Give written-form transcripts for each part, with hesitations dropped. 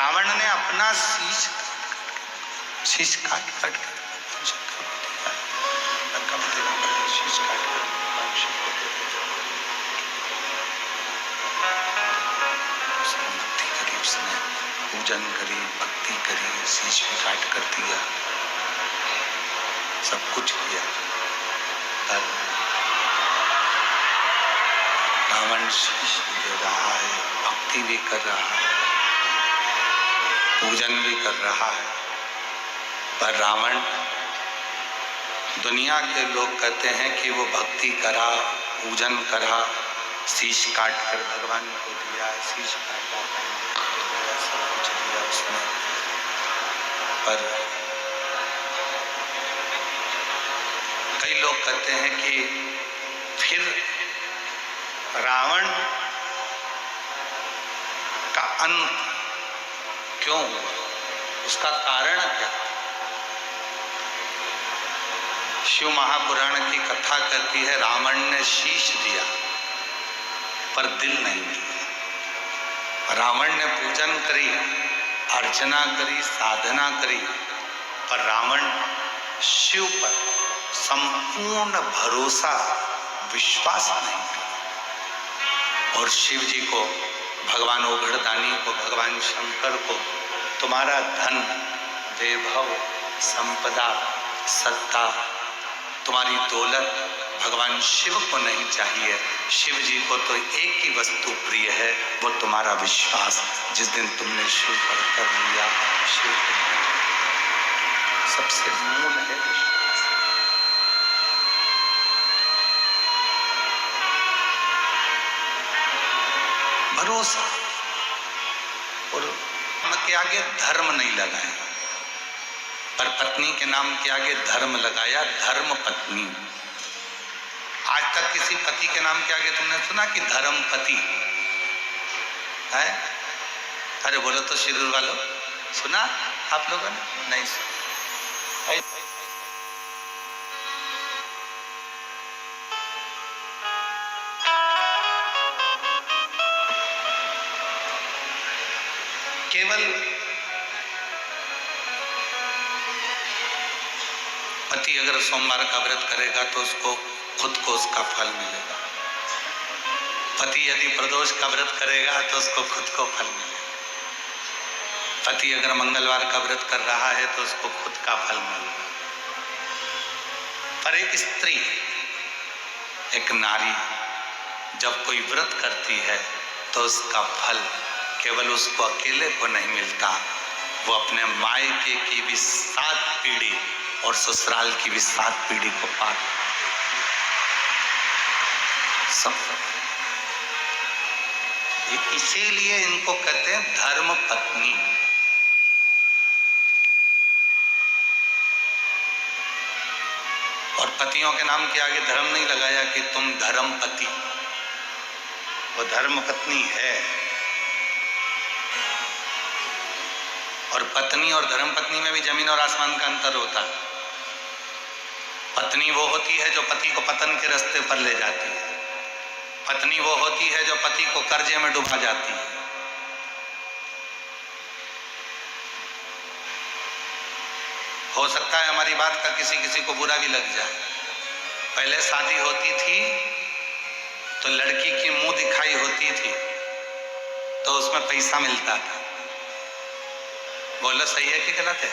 रावण ने अपना शीश काट काट कर शीश काट कर उसने भक्ति करी, उसने पूजन करी, भक्ति करी, शीश भी काट कर दिया, सब कुछ किया। पर रावण शीश दे रहा है, भक्ति भी कर रहा है, पूजन भी कर रहा है। पर रावण, दुनिया के लोग कहते हैं कि वो भक्ति करा, पूजन करा, शीश काट कर भगवान को दिया, शीश काटा, सब कुछ दिया उसने। पर कई लोग कहते हैं कि फिर रावण का अंत क्यों हुआ, उसका कारण क्या? शिव महापुराण की कथा कहती है रावण ने शीश दिया पर दिल नहीं दिया। रावण ने पूजन करी, अर्चना करी, साधना करी, पर रावण शिव पर संपूर्ण भरोसा, विश्वास नहीं किया। और शिव जी को, भगवान ओघड़दानी को, भगवान शंकर को तुम्हारा धन, वैभव, संपदा, सत्ता, तुम्हारी दौलत भगवान शिव को नहीं चाहिए। शिव जी को तो एक ही वस्तु प्रिय है, वो तुम्हारा विश्वास। जिस दिन तुमने शिव पर कर लिया, शिव सबसे मूल है विश्वास। भरोसा। और के आगे धर्म नहीं लगाया, पर पत्नी के नाम के आगे धर्म लगाया, धर्म पत्नी। आज तक किसी पति के नाम के आगे तुमने सुना कि धर्म पति है? अरे बोलो तो शिरूर वालों, सुना आप लोगों ने? नहीं सुना। केवल पति अगर सोमवार का व्रत करेगा तो उसको खुद को उसका फल मिलेगा। पति यदि प्रदोष का व्रत करेगा तो उसको खुद को फल मिलेगा। पति अगर मंगलवार का व्रत कर रहा है तो उसको खुद का फल मिलेगा। पर एक स्त्री, एक नारी जब कोई व्रत करती है तो उसका फल केवल उसको अकेले को नहीं मिलता, वो अपने मायके की भी 7 पीढ़ी और ससुराल की भी 7 पीढ़ी को पार सब। इसीलिए इनको कहते हैं धर्म पत्नी। और पतियों के नाम के आगे धर्म नहीं लगाया कि तुम धर्म पति, वो धर्म पत्नी है। और पत्नी और धर्म पत्नी में भी जमीन और आसमान का अंतर होता है। पत्नी वो होती है जो पति को पतन के रास्ते पर ले जाती है। पत्नी वो होती है जो पति को कर्जे में डुबा जाती है। हो सकता है हमारी बात का किसी किसी को बुरा भी लग जाए। पहले शादी होती थी तो लड़की की मुंह दिखाई होती थी तो उसमें पैसा मिलता था। बोलो सही है कि गलत है?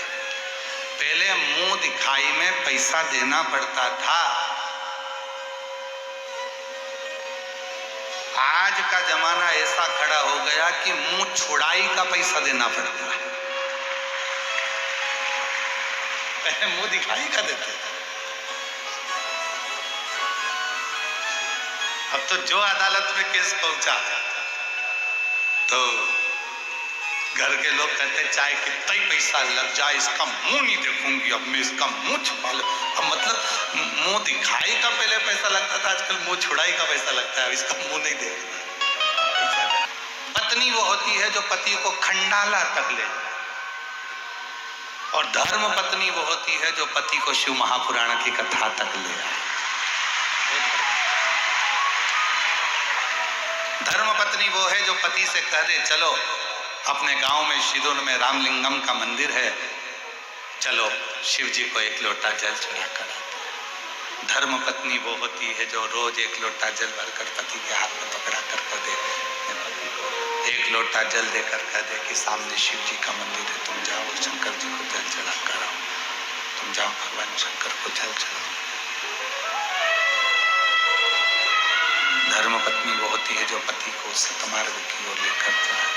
पहले मुंह दिखाई में पैसा देना पड़ता था। आज का जमाना ऐसा खड़ा हो गया कि मुंह छुड़ाई का पैसा देना पड़ता है। पहले मुंह दिखाई का देते थे, अब तो जो अदालत में केस पहुंचा तो घर के लोग कहते चाहे कितना ही पैसा लग जाए इसका मुंह नहीं देखूंगी, अब मैं इसका मुंह छुपा लूं। अब मतलब मुंह दिखाई का पहले पैसा लगता था, आजकल मुंह छुड़ाई का पैसा लगता है, इसका मुंह नहीं देखना। पत्नी वो होती है जो पति को खंडाला तक ले जाए, और धर्म पत्नी वो होती है जो पति को शिव महापुराण की कथा तक ले आए। धर्म पत्नी वो है जो पति से कह दे चलो अपने गांव में शिरूर में रामलिंगम का मंदिर है, चलो शिव जी को एक लोटा जल चढ़ा कर आते। धर्म पत्नी वो होती है जो रोज एक लोटा जल भरकर पति के हाथ में पकड़ा कर दे, पति को एक लोटा जल देकर कह दे कि सामने शिव जी का मंदिर है, तुम जाओ शंकर जी को जल चढ़ा कर आओ, तुम जाओ भगवान शंकर को जल चढ़ाओ। धर्म पत्नी वो होती है जो पति को सतमार्ग की ओर लेकर जाए,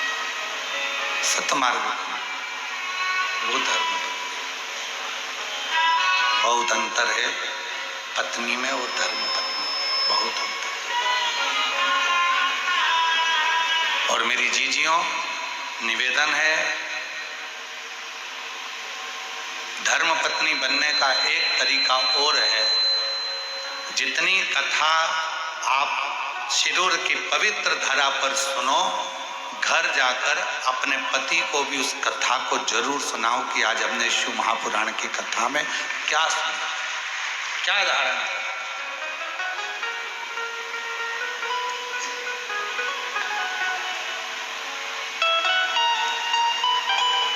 सतमार्ग वो धर्म। बहुत अंतर है पत्नी में और धर्म पत्नी, बहुत अंतर। और मेरी जीजियों निवेदन है, धर्म पत्नी बनने का एक तरीका और है। जितनी कथा आप शिरूर की पवित्र धरा पर सुनो, घर जाकर अपने पति को भी उस कथा को जरूर सुनाओ कि आज हमने शिव महापुराण की कथा में क्या सुना, क्या धारण।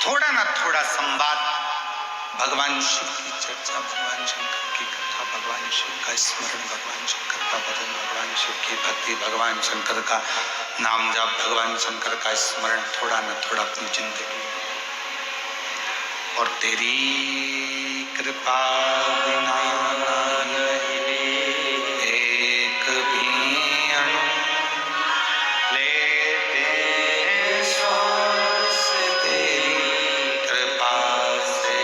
थोड़ा ना थोड़ा संवाद, भगवान शिव की चर्चा, भगवान शंकर की कथा, भगवान शिव का स्मरण, भगवान शंकर का भजन, भगवान शिव की भक्ति, भगवान शंकर का नाम जाप, भगवान शंकर का स्मरण थोड़ा न थोड़ा अपनी जिंदगी। और तेरी कृपा बिना एक भी अणु लेते हैं श्वास, तेरी कृपा से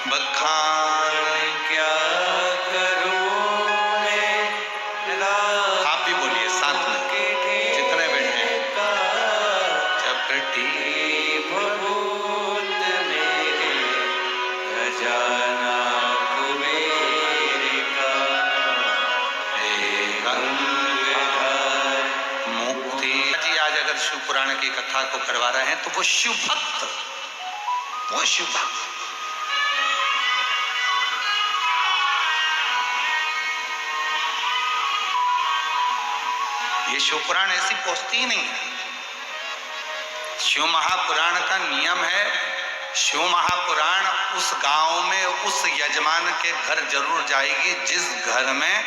बखान क्या करूं मैं। आप भी बोलिए साथ में, जितने बैठे हैं। चपटी भभूत मेरे खजाना कुबेर का, मुक्ति जी। आज अगर शिव पुराण की कथा को करवा रहे हैं तो वो शिव भक्त, वो शिव भक्त। ये शिव पुराण ऐसी पोस्ती ही नहीं है। शिव महापुराण का नियम है, शिव महापुराण उस गांव में उस यजमान के घर जरूर जाएगी जिस घर में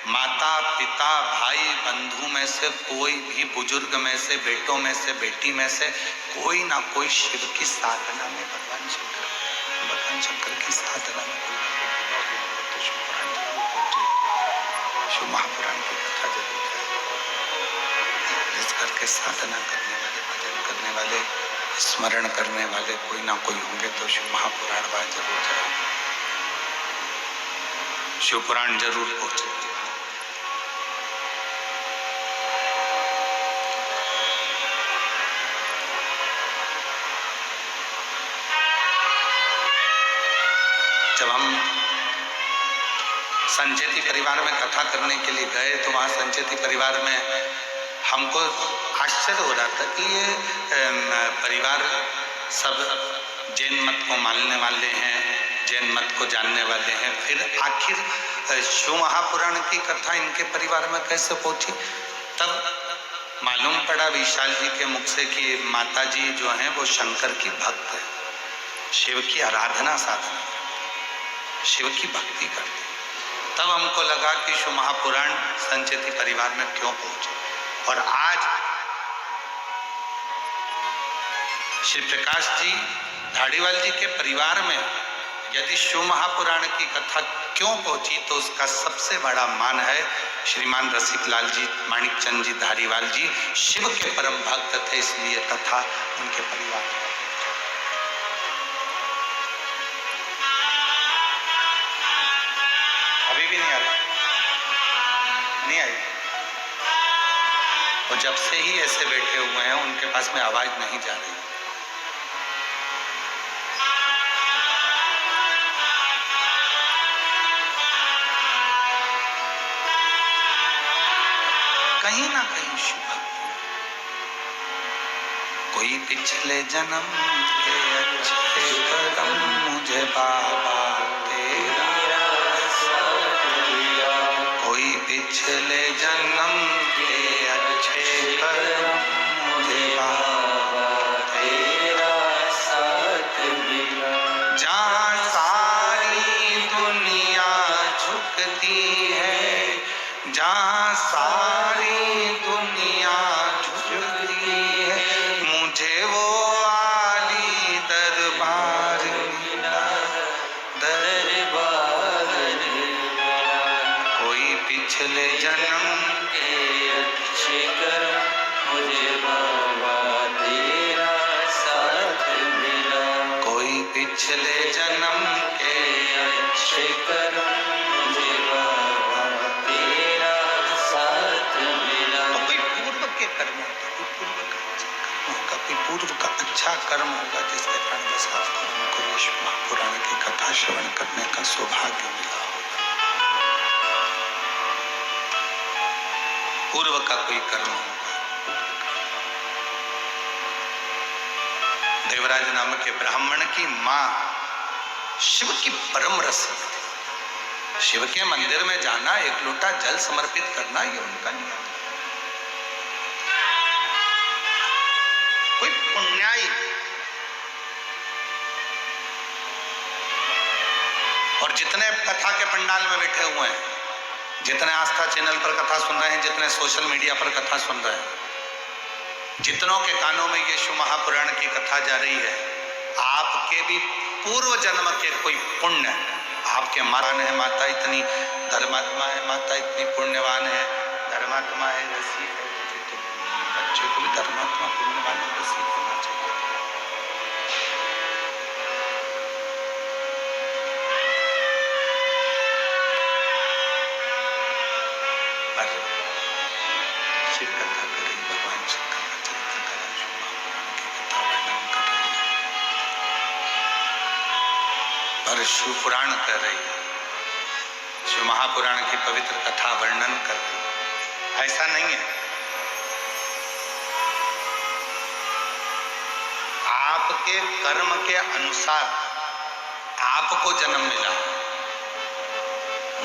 माता पिता भाई बंधु में से कोई भी, बुजुर्ग में से, बेटों में से, बेटी में से कोई ना कोई शिव की साधना में, भगवान शंकर की साधना में कोई ना कोई तो शिव पुराण जरूर पहुंचे, शिव महापुराण की कथा जरूर जिस करके साधना करने वाले, भजन करने वाले, स्मरण करने वाले कोई ना कोई होंगे तो शिव महापुराण वहां जरूर जाए, शिव पुराण जरूर पहुंचे। जब हम संचेती परिवार में कथा करने के लिए गए तो वहां संचेती परिवार में हमको आश्चर्य हो रहा था कि ये परिवार सब जैन मत को मानने वाले हैं, जैन मत को जानने वाले हैं, फिर आखिर शिव महापुराण की कथा इनके परिवार में कैसे पहुंची। तब मालूम पड़ा विशाल जी के मुख से कि माता जी जो हैं वो शंकर की भक्त है, शिव की आराधना साधना, शिव की भक्ति करते। तब हमको लगा कि शिव महापुराण संचेती परिवार में क्यों पहुंचे। और आज श्री प्रकाश जी धाड़ीवाल जी के परिवार में यदि शिव महापुराण की कथा क्यों पहुंची तो उसका सबसे बड़ा मान है श्रीमान रसिकलाल जी, माणिक चंद जी धारीवाल जी शिव के परम भक्त थे, इसलिए कथा उनके परिवार में। अभी भी नहीं आई, नहीं आई। और जब से ही ऐसे बैठे हुए हैं उनके पास में आवाज नहीं जा रही। कहीं ना कहीं शिव भक्ति, कोई पिछले जन्म के अच्छे कर्म मुझे बाबा तेरा, कोई पिछले जन्म के अच्छे मुझे बाबा तेरा साथ मिला। कोई पिछले जन्म के अच्छे कर्म मुझे बाबा तेरा साथ मिला। तो कोई पूर्व के कर्म होगा, कोई पूर्व का अच्छा कर्म होगा जिसके कारण बस आपको हमको ये महापुराण की कथा श्रवण करने का सौभाग्य मिला होगा। पूर्व का कोई कर्म होगा। देवराज नाम के ब्राह्मण की मां शिव की परम रसिक थी। शिव के मंदिर में जाना, एक लोटा जल समर्पित करना, ये उनका नियम। कोई पुण्याई और जितने कथा के पंडाल में बैठे हुए हैं, जितने आस्था चैनल पर कथा सुन रहे हैं, जितने सोशल मीडिया पर कथा सुन रहे हैं, जितनों के कानों में ये शिव महापुराण की कथा जा रही है, आपके भी पूर्व जन्म के कोई पुण्य, आपके मान है, माता इतनी धर्मात्मा है, माता इतनी पुण्यवान है, धर्मात्मा है, रसिक है, तो बच्चे को भी धर्मात्मा पुण्यवान है, रसिक होना चाहिए। शिव कथा कर रही, भगवान शंकर का चरित्र कर रही, शिव महापुराण की कथा वर्णन कर रही और शिव पुराण कर रही, शिव महापुराण की पवित्र कथा वर्णन कर रही। ऐसा नहीं है। आपके कर्म के अनुसार आपको जन्म मिला,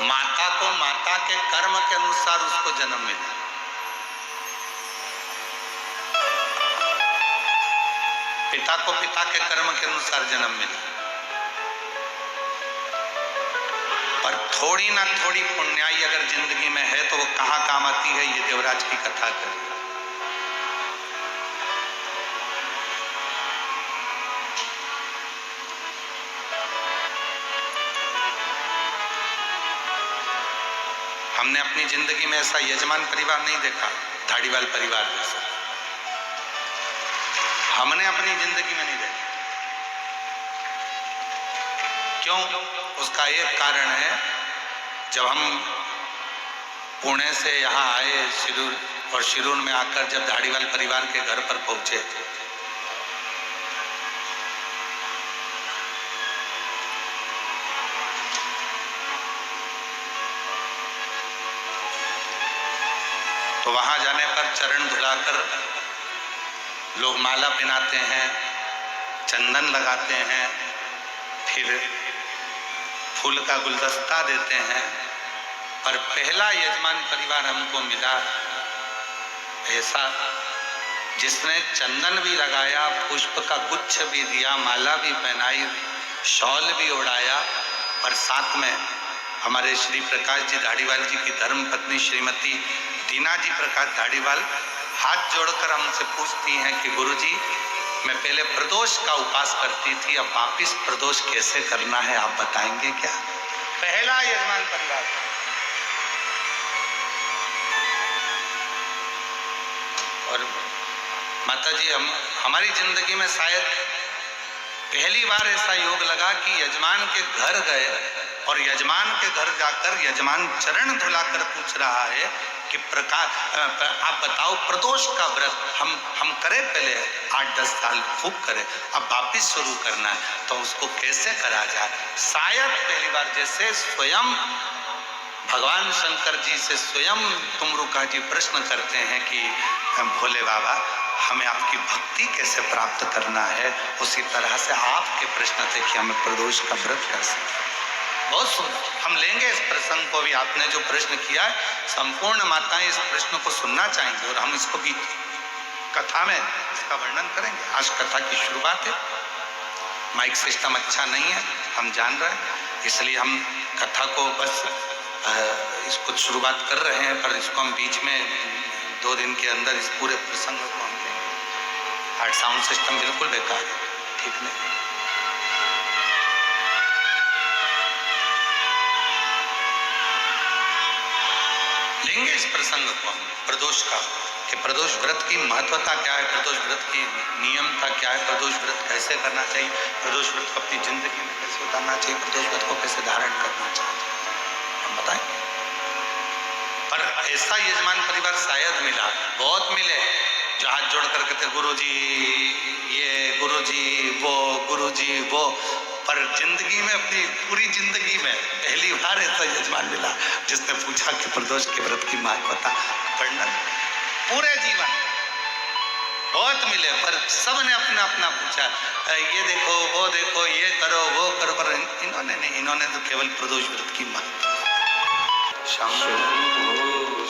माता को माता के कर्म के अनुसार उसको जन्म मिला। पिता को पिता के कर्म के अनुसार जन्म मिला। पर थोड़ी ना थोड़ी पुण्याई अगर जिंदगी में है तो वो कहां काम आती है, ये देवराज की कथा करी। हमने अपनी जिंदगी में ऐसा यजमान परिवार नहीं देखा, धाड़ीवाल परिवार जैसा हमने अपनी जिंदगी में नहीं देखा। क्यों? उसका एक कारण है, जब हम पुणे से यहाँ आए शिरूर, और शिरूर में आकर जब धाड़ीवाल परिवार के घर पर पहुंचे, तो वहां जाने पर चरण धुलाकर लोग माला पहनाते हैं, चंदन लगाते हैं, फिर फूल का गुलदस्ता देते हैं। पर पहला यजमान परिवार हमको मिला ऐसा जिसने चंदन भी लगाया, पुष्प का गुच्छ भी दिया, माला भी पहनाई, शॉल भी उड़ाया, और साथ में हमारे श्री प्रकाश जी धाड़ीवाल जी की धर्म पत्नी श्रीमती दीना जी प्रकाश धाड़ीवाल हाथ जोड़कर हमसे पूछती हैं कि गुरुजी, मैं पहले प्रदोष का उपास करती थी, अब वापिस प्रदोष कैसे करना है, आप बताएंगे क्या? पहला यजमान परिवार। और माता जी, हमारी जिंदगी में शायद पहली बार ऐसा योग लगा कि यजमान के घर गए और यजमान के घर जाकर यजमान चरण धुलाकर पूछ रहा है कि प्रकाश आप बताओ, प्रदोष का व्रत हम करें, पहले 8-10 साल खूब करें, अब वापिस शुरू करना है, तो उसको कैसे करा जाए? शायद पहली बार जैसे स्वयं भगवान शंकर जी से स्वयं तुमरुका जी प्रश्न करते हैं कि भोले बाबा, हमें आपकी भक्ति कैसे प्राप्त करना है, उसी तरह से आपके प्रश्न थे कि हमें प्रदोष का व्रत कैसे। बहुत सुंदर, हम लेंगे इस प्रसंग को भी। आपने जो प्रश्न किया है, संपूर्ण माताएं इस प्रश्न को सुनना चाहेंगे और हम इसको भी कथा में इसका वर्णन करेंगे। आज कथा की शुरुआत है, माइक सिस्टम अच्छा नहीं है, हम जान रहे हैं, इसलिए हम कथा को बस इसको शुरुआत कर रहे हैं, पर इसको हम बीच में 2 दिन के अंदर इस पूरे प्रसंग को हम लेंगे। आज साउंड सिस्टम बिल्कुल बेकार है, ठीक नहीं। लेंगे इस प्रसंग को प्रदोष का, कि प्रदोष व्रत की महत्वता क्या है, प्रदोष व्रत की नियमता क्या है, प्रदोष व्रत कैसे करना चाहिए, प्रदोष व्रत को अपनी जिंदगी में कैसे उतारना चाहिए, प्रदोष व्रत को कैसे धारण करना चाहिए, हम बताएंगे। पर ऐसा यजमान परिवार शायद मिला, बहुत मिले, जो हाथ जोड़ कर कहते गुरुजी ये, गुरुजी वो, गुरुजी वो, पर जिंदगी में, अपनी पूरी जिंदगी में पहली बार ऐसा यजमान मिला जिसने पूछा कि प्रदोष के व्रत की महत्वता वर्णन। पूरे जीवन बहुत मिले, पर सबने अपना अपना पूछा, ये देखो वो देखो, ये करो वो करो, पर इन्होंने नहीं, इन्होंने तो केवल प्रदोष व्रत की महत्वता। शंभो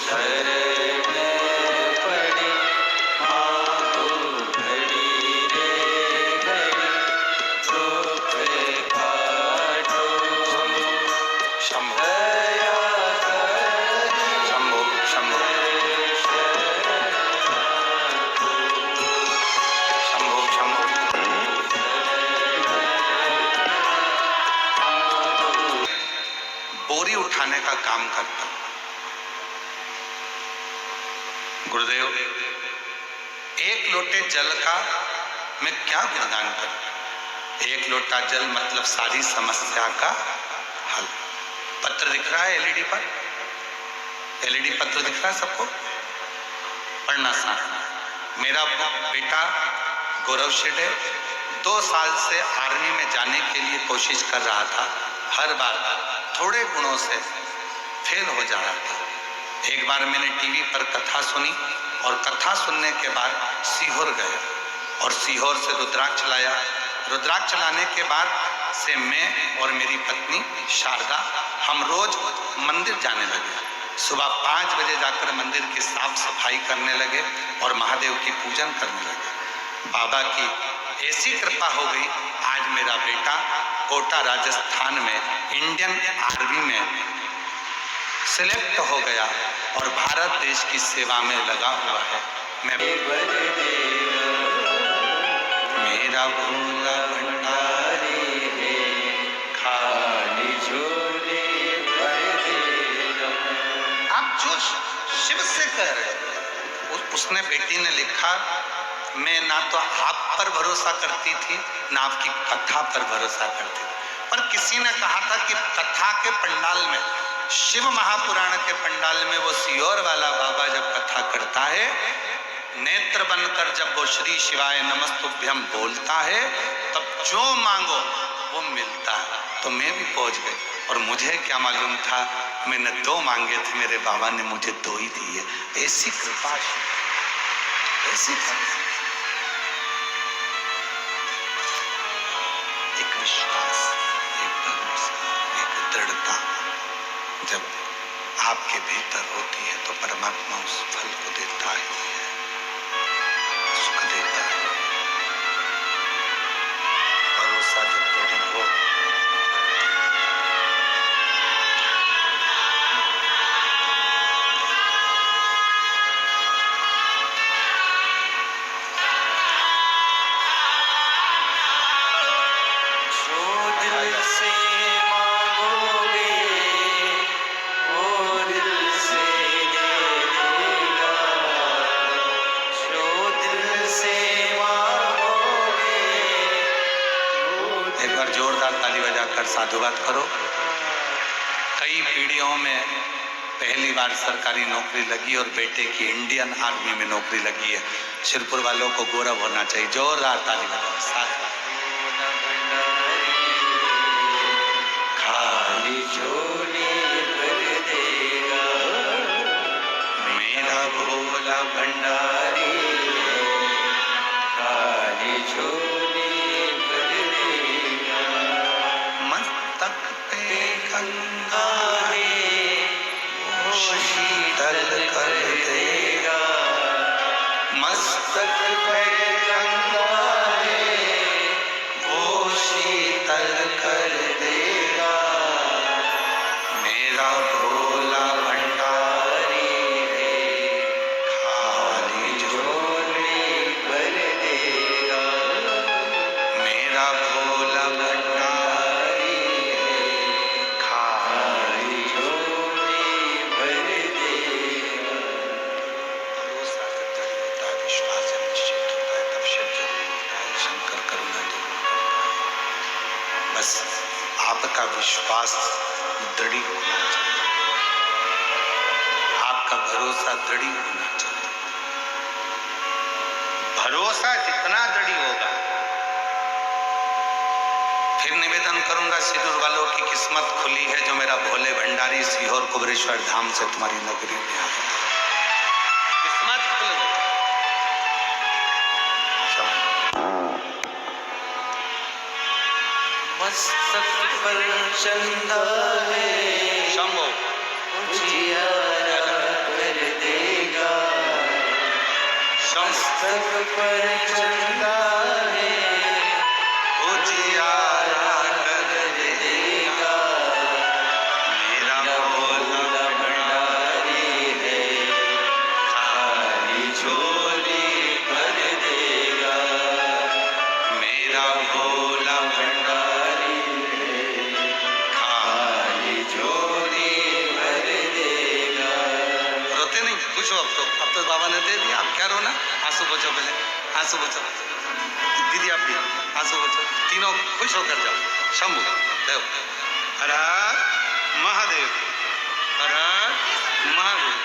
शरण पड़े मांगो घड़ी रे घड़ी, दुख काटो शंभो दया करी, शंभो शंभो शंभो शंभो। बोरी उठाने का काम करता हूं गुरुदेव, एक लोटे जल का मैं क्या गुणगान करूं, एक लोटा जल मतलब सारी समस्या का हल। पत्र दिख रहा है एलईडी पर, एलईडी पत्र दिख रहा है सबको, पढ़ना साथ। मेरा बेटा गौरव शेडे 2 साल से आर्मी में जाने के लिए कोशिश कर रहा था, हर बार थोड़े गुणों से फेल हो जा रहा था। एक बार मैंने टीवी पर कथा सुनी, और कथा सुनने के बाद सीहोर गए, और सीहोर से रुद्राक्ष लाया। रुद्राक्ष लाने के बाद से मैं और मेरी पत्नी शारदा हम रोज मंदिर जाने लगे। सुबह 5 बजे जाकर मंदिर की साफ सफाई करने लगे और महादेव की पूजन करने लगे। बाबा की ऐसी कृपा हो गई, आज मेरा बेटा कोटा राजस्थान में इंडियन आर्मी में सिलेक्ट हो गया और भारत देश की सेवा में लगा हुआ है। मैं मेरा भोला भंडारी है, खाली झोली भर देगा। आप जो शिव से कह रहे हो, उसने बेटी ने लिखा, मैं ना तो आप पर भरोसा करती थी ना आपकी कथा पर भरोसा करती थी, पर किसी ने कहा था कि कथा के पंडाल में, शिव महापुराण के पंडाल में वो सीहोर वाला बाबा जब कथा करता है, नेत्र बनकर जब वो श्री शिवाय नमस्तुभ्यम बोलता है, तब जो मांगो वो मिलता है। तो मैं भी पहुंच गई, और मुझे क्या मालूम था, मैंने 2 मांगे थे, मेरे बाबा ने मुझे 2 ही दिए। ऐसी कृपा, ऐसी कृपा, एक विश्वास, एक भरोसा, एक दृढ़ता जब आपके भीतर होती है तो परमात्मा उस फल को देता है, सुख देता है। भरोसा जब दृढ़ हो, जो दिल से मांगोगे वो दिल से दे देगा, जो दिल से मांगोगे। एक बार जोरदार ताली बजाकर साधुवाद करो। कई पीढ़ियों में पहली बार सरकारी नौकरी लगी और बेटे की इंडियन आर्मी में नौकरी लगी है। शिरपुर वालों को गौरव होना चाहिए। जोरदार ताली बजाओ साथ। खाली झोली भर देगा, मेरा भोला भंडारी है, खाली झोली भर देगा। मस्तक पे गंगा रे वो शीतल कर देगा, मस्तक पे गंगा वो शीतल कर देगा। मेरा भोला भंडारी है, खाली झोली भर देगा। मेरा भोला भंडारी है, खाली खाली झोली भर देगा। आपका विश्वास दृढ़ होना चाहिए, आपका भरोसा दृढ़ होना चाहिए। भरोसा जितना दृढ़ होगा, फिर निवेदन करूंगा सिद्धूर वालों की किस्मत खुली है जो मेरा भोले भंडारी सीहोर कुबरेश्वर धाम से तुम्हारी नगरी में आया। किस्मत खुल गई। मस्तक पर चंदा है, शंभो उजियारा कर देगा। मस्तक पर चंदा है, उजियारा कर देगा। मेरा भोला भंडारी है, खाली झोली भर देगा। मेरा भोला भंडारी है, खाली झोली भर देगा। रोते नहीं, खुश हो। अब तो बाबा ने दे दिया, आप क्या रोना। आंसू बचो, पहले आंसू बचो। दीदी आप भी आंसू बचो, तीनों खुश होकर जाओ। शंभु देव, हर हर महादेव, हर हर महादेव।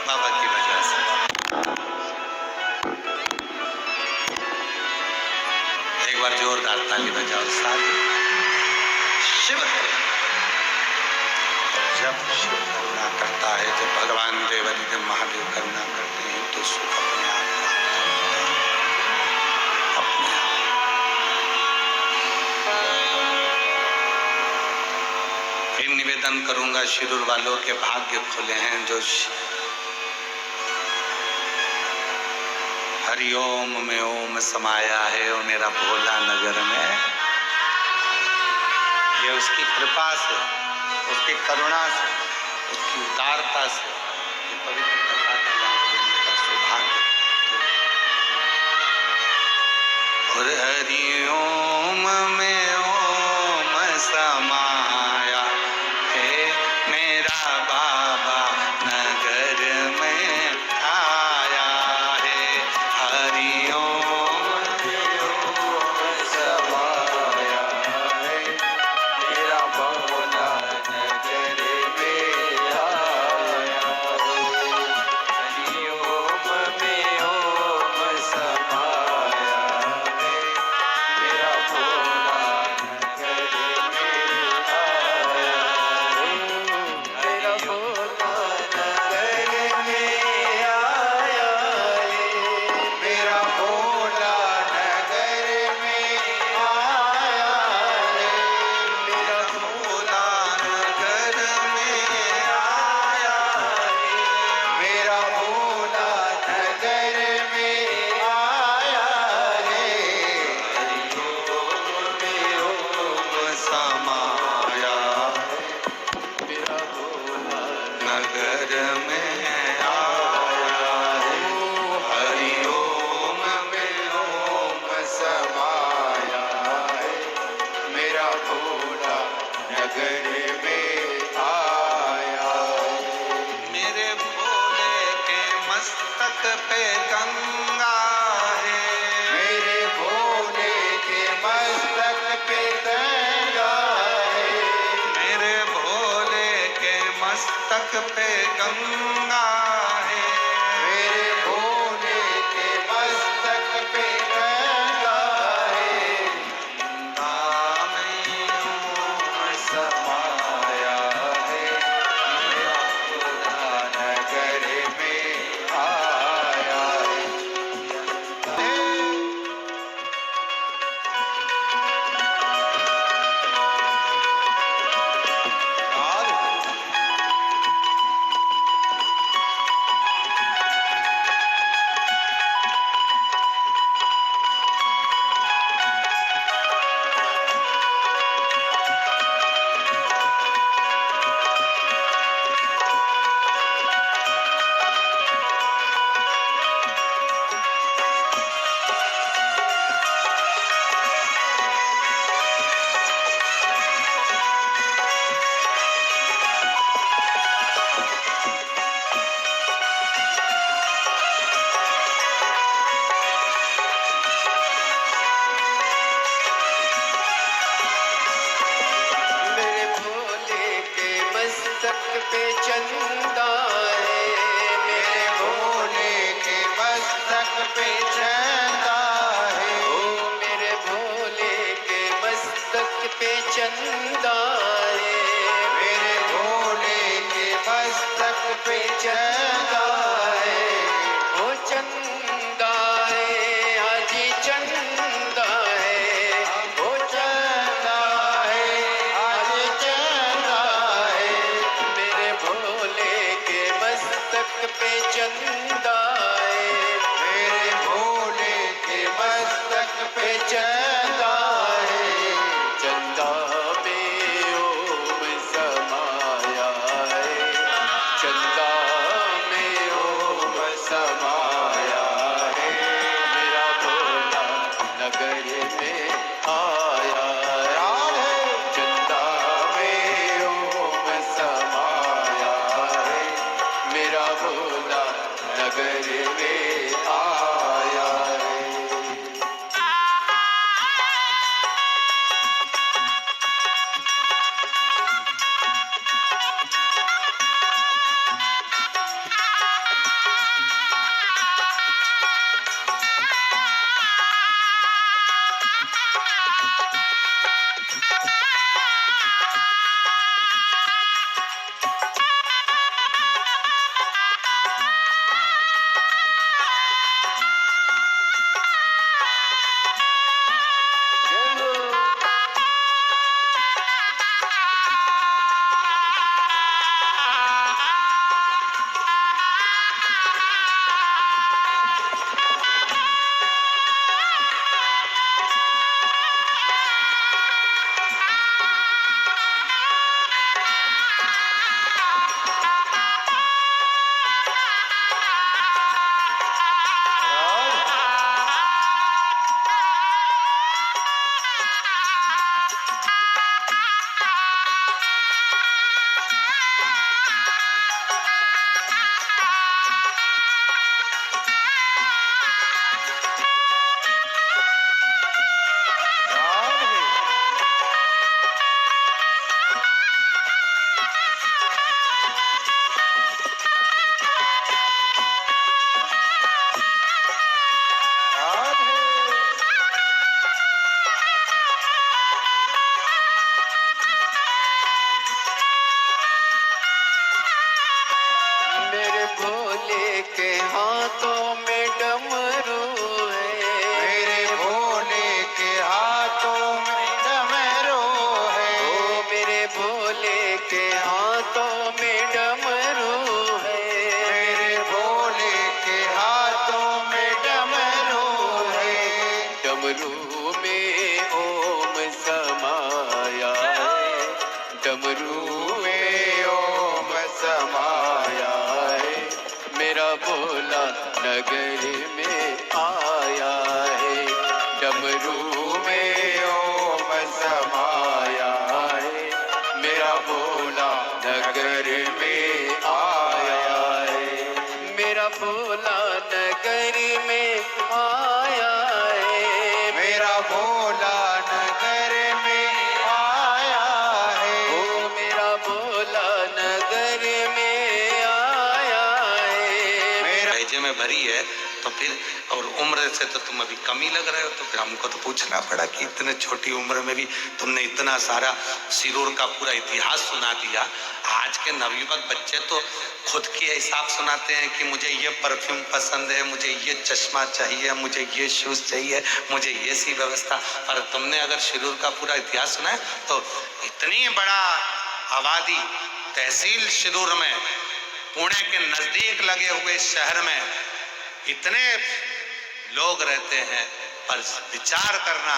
बाबा की वजह से। एक बार जोरदार ताली बजाओ साथ। शिव जब शिव करुणा करता है, जब भगवान देवादिदेव महादेव करुणा करते हैं तो सुख अपने आप प्राप्त होता है, अपने आप। फिर निवेदन करूंगा शिरूर वालों के भाग्य खुले हैं जो हरिओम में ओम समाया है और मेरा भोला नगर में। ये उसकी कृपा से, उसकी करुणा से, उसकी उदारता से ये पवित्र कथा का लाभ लेने का सौभाग्य। और हरिओम में ओम समाया है मेरा बाबा नगर में आया है। हरिओम समाया है, मेरा भोला नगर में आया चंदाए, मेरे भोले के मस्तक पे चंदाए। चंदा में ओम समाया है, चंदा में ओम समाया है। मेरा भोला नगर में आया है, चंदा में ओम समाया है। मेरा भोला नगर में आया है। मेरे भोले के हाथों में डमरू है, मेरे भोले के हाथों में डमरू है। ओ मेरे भोले के हाथों में डमरू है, मेरे भोले के हाथों में डमरू है। डमरू में ओम समाया है, डमरू में ओम समाया है। मेरा भोला नगर में आया है, डमरू में ओम समाया है। मेरा भोला नगर में आया है, मेरा भोला नगर में आया है। मेरा भोला नगर में आया है। ओ मेरा भोला नगर में आया है। मेरा भेजे में भरी है तो फिर, और उम्र से तो तुम अभी कम ही लग रहे हो, तो फिर हमको तो पूछना पड़ा कि इतने छोटी उम्र में भी तुमने इतना सारा शिरूर का पूरा इतिहास सुना दिया। आज के नवयुवक बच्चे तो खुद के हिसाब सुनाते हैं कि मुझे ये परफ्यूम पसंद है, मुझे ये चश्मा चाहिए, मुझे ये शूज चाहिए, मुझे ये सी व्यवस्था। पर तुमने अगर शिरूर का पूरा इतिहास सुना है तो इतनी बड़ा आबादी तहसील शिरूर में, पुणे के नजदीक लगे हुए शहर में इतने लोग रहते हैं, पर विचार करना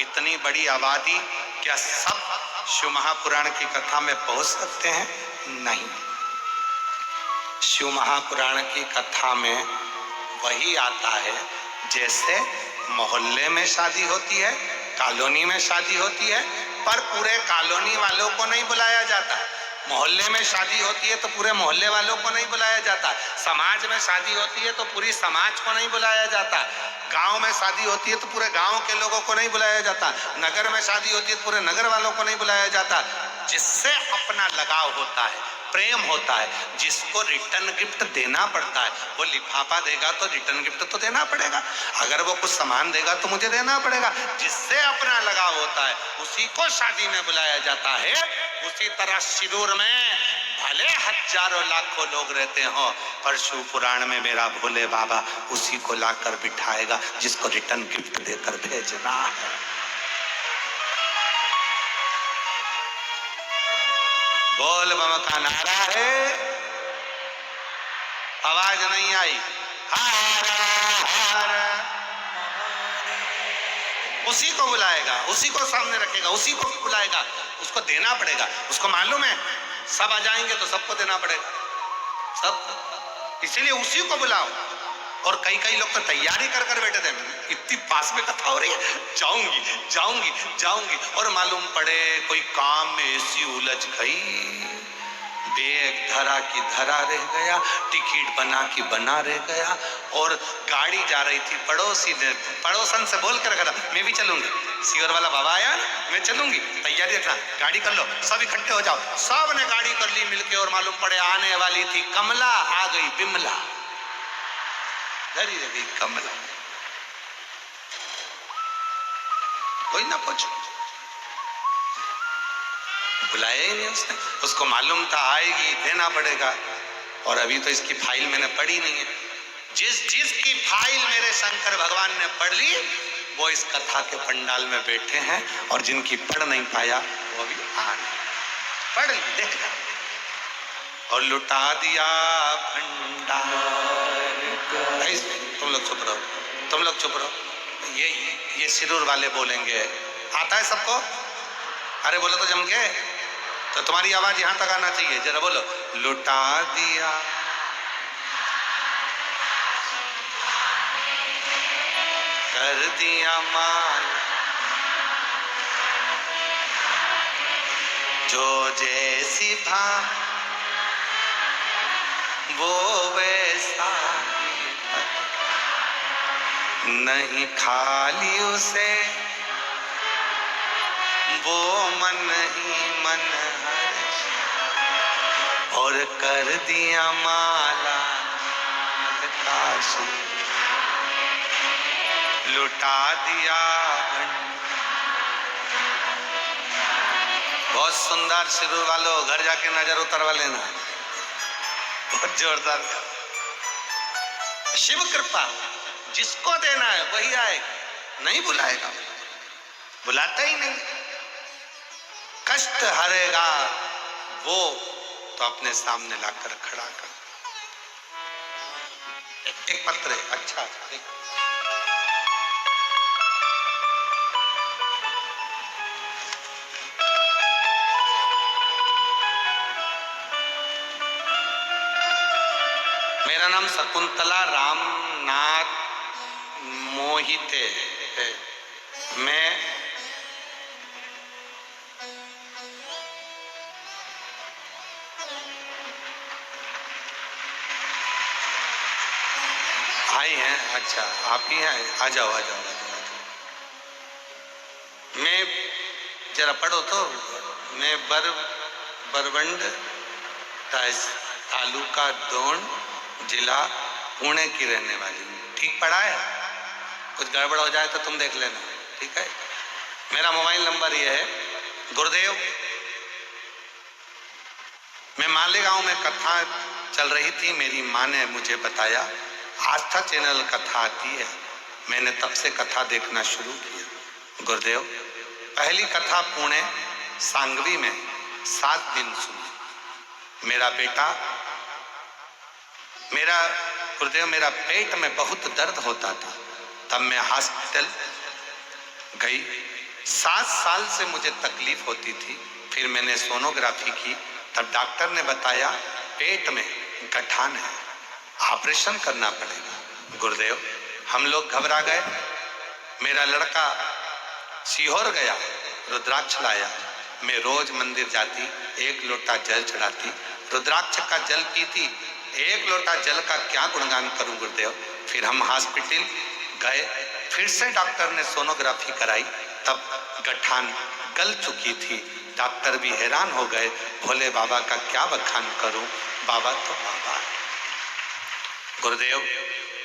इतनी बड़ी आबादी, क्या सब शिव महापुराण की कथा में पहुंच सकते हैं? नहीं। शिव महापुराण की कथा में वही आता है जैसे मोहल्ले में शादी होती है, कॉलोनी में शादी होती है, पर पूरे कॉलोनी वालों को नहीं बुलाया जाता। मोहल्ले में शादी होती है तो पूरे मोहल्ले वालों को नहीं बुलाया जाता। समाज में शादी होती है तो पूरी समाज को नहीं बुलाया जाता। गांव में शादी होती है तो पूरे गांव के लोगों को नहीं बुलाया जाता। नगर में शादी होती है तो पूरे नगर वालों को नहीं बुलाया जाता। जिससे अपना लगाव होता है, प्रेम होता है, जिसको रिटर्न गिफ्ट देना पड़ता है, वो लिफाफा देगा तो रिटर्न गिफ्ट तो देना पड़ेगा, अगर वो कुछ सामान देगा तो मुझे देना पड़ेगा। जिससे अपना लगाव होता है उसी को शादी में बुलाया जाता है। उसी तरह शिरूर में भले हजारों लाखों लोग रहते हो, पर शिव पुराण में मेरा भोले बाबा उसी को लाकर बिठाएगा जिसको रिटर्न गिफ्ट देकर भेजना है। बोल बम का नारा है, आवाज नहीं आई, हर हर, उसी को बुलाएगा, उसी को सामने रखेगा, उसी को बुलाएगा, उसको देना पड़ेगा। उसको मालूम है सब आ जाएंगे तो सबको देना पड़ेगा, सब, इसीलिए उसी को बुलाओ। और कई कई लोग तो तैयारी कर कर बैठे थे, इतनी पास में कथा हो रही है, जाऊंगी जाऊंगी जाऊंगी, और मालूम पड़े कोई काम में ऐसी उलझ गई, बैग धरा की धरा रह गया, टिकट बना की बना रह गया, और गाड़ी जा रही थी, पड़ोसी ने पड़ोसन से बोल कर रखा था मैं भी चलूंगी, सीवर वाला बाबा आया मैं चलूंगी, तैयारी रखना, गाड़ी कर लो, सब इकट्ठे हो जाओ। सब ने गाड़ी कर ली मिलके, और मालूम पड़े आने वाली थी कमला, आ गई बिमला, धरी रह गई कमला, कोई ना पूछो, बुलाया ही नहीं उसने, उसको मालूम था आएगी देना पड़ेगा। और अभी तो इसकी फाइल मैंने पढ़ी नहीं है, जिसकी फाइल मेरे शंकर भगवान ने पढ़ ली वो इस कथा के पंडाल में बैठे हैं, और जिनकी पढ़ नहीं पाया वो भी आ पढ़ ली, देखना। और लुटा दिया भंडार, तुम लोग चुप रहो, तुम लोग चुप रहो, ये सिरूर वाले बोलेंगे, आता है सबको, अरे बोलो तो जम के, तो तुम्हारी आवाज यहां तक आना चाहिए, जरा बोलो, लुटा दिया कर दिया माल, जो जैसी भा वो वैसा नहीं, खाली उसे वो मन ही मन हर्ष, और कर दिया माला काशी, लुटा दिया। बहुत सुंदर सिरूर वालों, घर जाके नजर उतरवा लेना, बहुत जोरदार। शिव कृपा जिसको देना है वही आएगा, नहीं बुलाएगा, बुलाता ही नहीं। कष्ट हरेगा वो तो अपने सामने लाकर खड़ा कर। एक पत्र है, अच्छा एक मेरा नाम शकुंतला रामनाथ मोहिते है। मैं आई हैं, अच्छा आप ही हैं, आ जाओ आ जाओ आ जाओ। मैं जरा पढ़ो तो, मैं बरवंड तालुका दोन जिला पुणे की रहने वाली हूँ। ठीक पढ़ा है? कुछ गड़बड़ हो जाए तो तुम देख लेना, ठीक है? मेरा मोबाइल नंबर ये है। गुरुदेव, मैं मालेगांव में कथा चल रही थी, मेरी माँ ने मुझे बताया आस्था चैनल कथा आती है, मैंने तब से कथा देखना शुरू किया। गुरुदेव, पहली कथा पुणे सांगवी में 7 दिन सुनी। मेरा गुरुदेव, मेरा पेट में बहुत दर्द होता था, तब मैं हॉस्पिटल गई। 7 साल से मुझे तकलीफ होती थी। फिर मैंने सोनोग्राफी की, तब डॉक्टर ने बताया पेट में गठान है, ऑपरेशन करना पड़ेगा। गुरुदेव, हम लोग घबरा गए। मेरा लड़का सीहोर गया, रुद्राक्ष लाया। मैं रोज मंदिर जाती, 1 लोटा जल चढ़ाती, रुद्राक्ष का जल पीती। 1 लोटा जल का क्या गुणगान करूं गुरुदेव। फिर हम हॉस्पिटल गए, फिर से डॉक्टर ने सोनोग्राफी कराई, तब गठान गल चुकी थी। डॉक्टर भी हैरान हो गए, भोले बाबा का क्या बखान करूं, बाबा तो बाबा। गुरुदेव,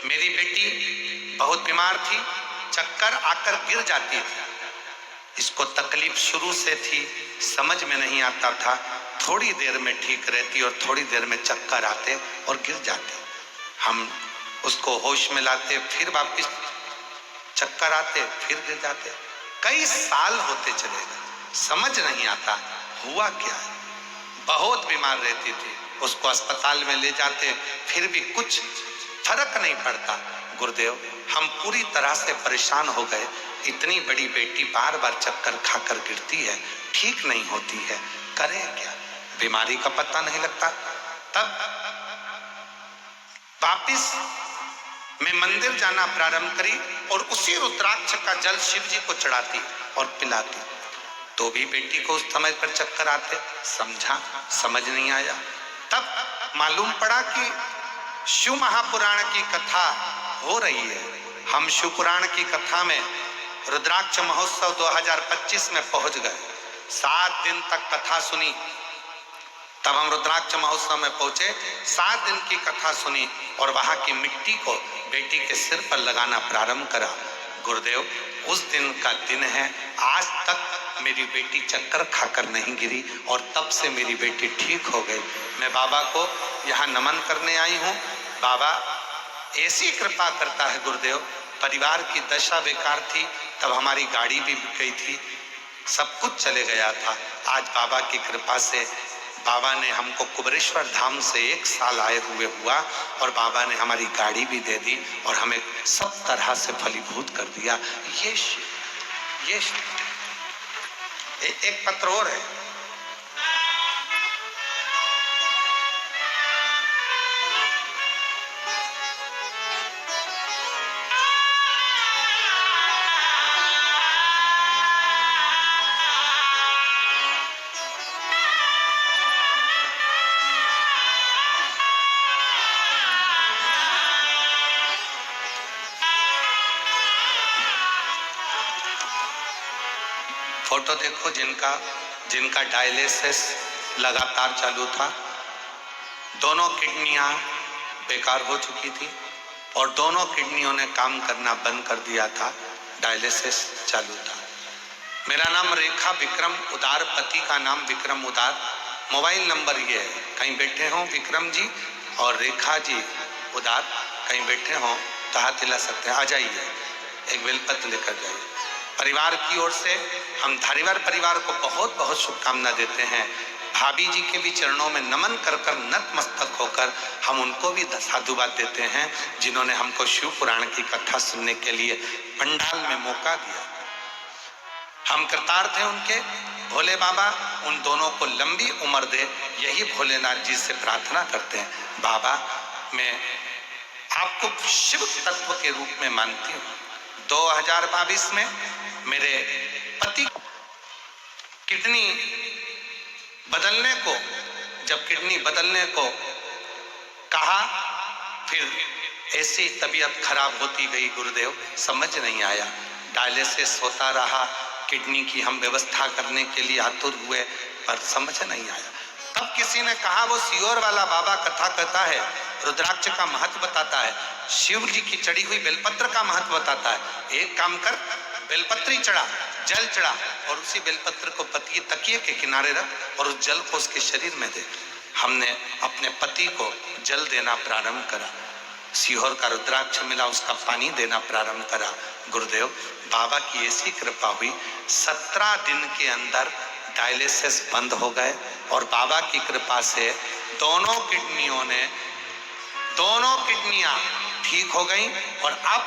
मेरी बेटी बहुत बीमार थी, चक्कर आकर गिर जाती थी। इसको तकलीफ शुरू से थी, समझ में नहीं आता था। थोड़ी देर में ठीक रहती और थोड़ी देर में चक्कर आते और गिर जाते। हम उसको होश में लाते, फिर वापिस चक्कर आते, फिर गिर जाते। कई साल होते चले गए, समझ नहीं आता हुआ क्या है। बहुत बीमार रहती थी। उसको अस्पताल में ले जाते, फिर भी कुछ फर्क नहीं पड़ता। गुरुदेव, हम पूरी तरह से परेशान हो गए। इतनी बड़ी बेटी बार बार चक्कर खाकर गिरती है, ठीक नहीं होती है, करें क्या? बीमारी का पता नहीं लगता। तब वापिस मैं मंदिर जाना प्रारंभ करी और उसी रुद्राक्ष का जल शिव जी को चढ़ाती और पिलाती, तो भी बेटी को उस समय पर चक्कर आते। समझ नहीं आया। तब मालूम पड़ा कि शिव महापुराण की कथा हो रही है। हम शिव पुराण की कथा में रुद्राक्ष महोत्सव 2025 में पहुंच गए। 7 दिन तक कथा सुनी। तब हम रुद्राक्ष महोत्सव में पहुंचे, 7 दिन की कथा सुनी और वहां की मिट्टी को बेटी के सिर पर लगाना प्रारंभ करा। गुरुदेव, उस दिन का दिन है। आज तक मेरी बेटी चक्कर खाकर नहीं गिरी और तब से मेरी बेटी ठीक हो गई। मैं बाबा को यहाँ नमन करने आई हूँ। बाबा ऐसी कृपा करता है गुरुदेव। परिवार की दशा बेकार थी, तब हमारी गाड़ी भी बिक गई थी, सब कुछ चले गया था। आज बाबा की कृपा से बाबा ने हमको कुबरेश्वर धाम से 1 साल आए हुए हुआ और बाबा ने हमारी गाड़ी भी दे दी और हमें सब तरह से फलीभूत कर दिया। ये एक पत्र और है। फोटो देखो, जिनका डायलिसिस लगातार चालू था, दोनों किडनियां बेकार हो चुकी थी और दोनों किडनियों ने काम करना बंद कर दिया था, डायलिसिस चालू था। मेरा नाम रेखा विक्रम उदार, पति का नाम विक्रम उदार। मोबाइल नंबर ये है, कहीं बैठे हों विक्रम जी और रेखा जी उदार, कहीं बैठे हों तो हाथ हिला सकते हैं, आ जाइए, एक बेलपत्र लेकर जाइए। परिवार की ओर से हम धारीवाल परिवार को बहुत बहुत शुभकामना देते हैं। भाभी जी के भी चरणों में नमन कर कर नतमस्तक होकर हम उनको भी साधुवाद देते हैं, जिन्होंने हमको शिव पुराण की कथा सुनने के लिए पंडाल में मौका दिया। हम कृतार्थ हैं उनके। भोले बाबा उन दोनों को लंबी उम्र दे, यही भोलेनाथ जी से प्रार्थना करते हैं। बाबा, मैं आपको शिव तत्व के रूप में मानती हूँ। 2022 में मेरे पति किडनी बदलने को कहा, फिर ऐसी तबीयत खराब होती गई गुरुदेव, समझ नहीं आया। डायलिसिस होता रहा, किडनी की हम व्यवस्था करने के लिए आतुर हुए, पर समझ नहीं आया। तब किसी ने कहा वो सियोर वाला बाबा कथा कहता है, रुद्राक्ष का महत्व बताता है, शिव जी की चढ़ी हुई बेलपत्र का महत्व बताता है। एक काम कर, बेलपत्री चढ़ा, जल चढ़ा और उसी बेलपत्र को पति तकिए के किनारे रख और उस जल को उसके शरीर में दे। हमने अपने पति को जल देना प्रारंभ करा। सीहोर का रुद्राक्ष मिला, उसका पानी देना प्रारंभ करा। गुरुदेव, बाबा की ऐसी कृपा हुई, 17 दिन के अंदर डायलिसिस बंद हो गए और बाबा की कृपा से दोनों किडनियां ठीक हो गई और अब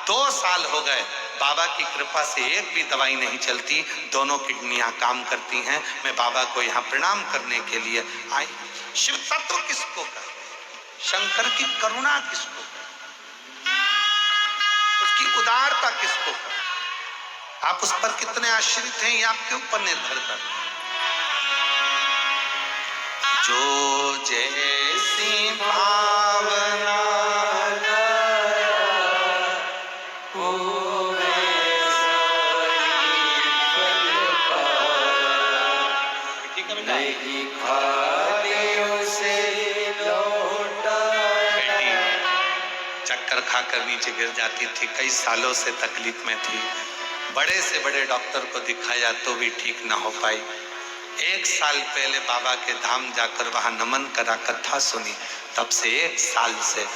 2 साल हो गए। बाबा की कृपा से एक भी दवाई नहीं चलती, दोनों किडनियां काम करती हैं। मैं बाबा को यहाँ प्रणाम करने के लिए आई। शिव तत्व किसको कर, शंकर की करुणा किसको कर, उसकी उदारता किसको कर, आप उस पर कितने आश्रित हैं ये आपके ऊपर निर्भर करता है। जो जैसी भावना चक्कर खाकर नीचे गिर जाती थी, कई सालों से तकलीफ में थी, बड़े से बड़े डॉक्टर को दिखाया तो भी ठीक ना हो पाई। 1 साल पहले बाबा के धाम जाकर वहां नमन करा, कथा सुनी, तब से 1 साल से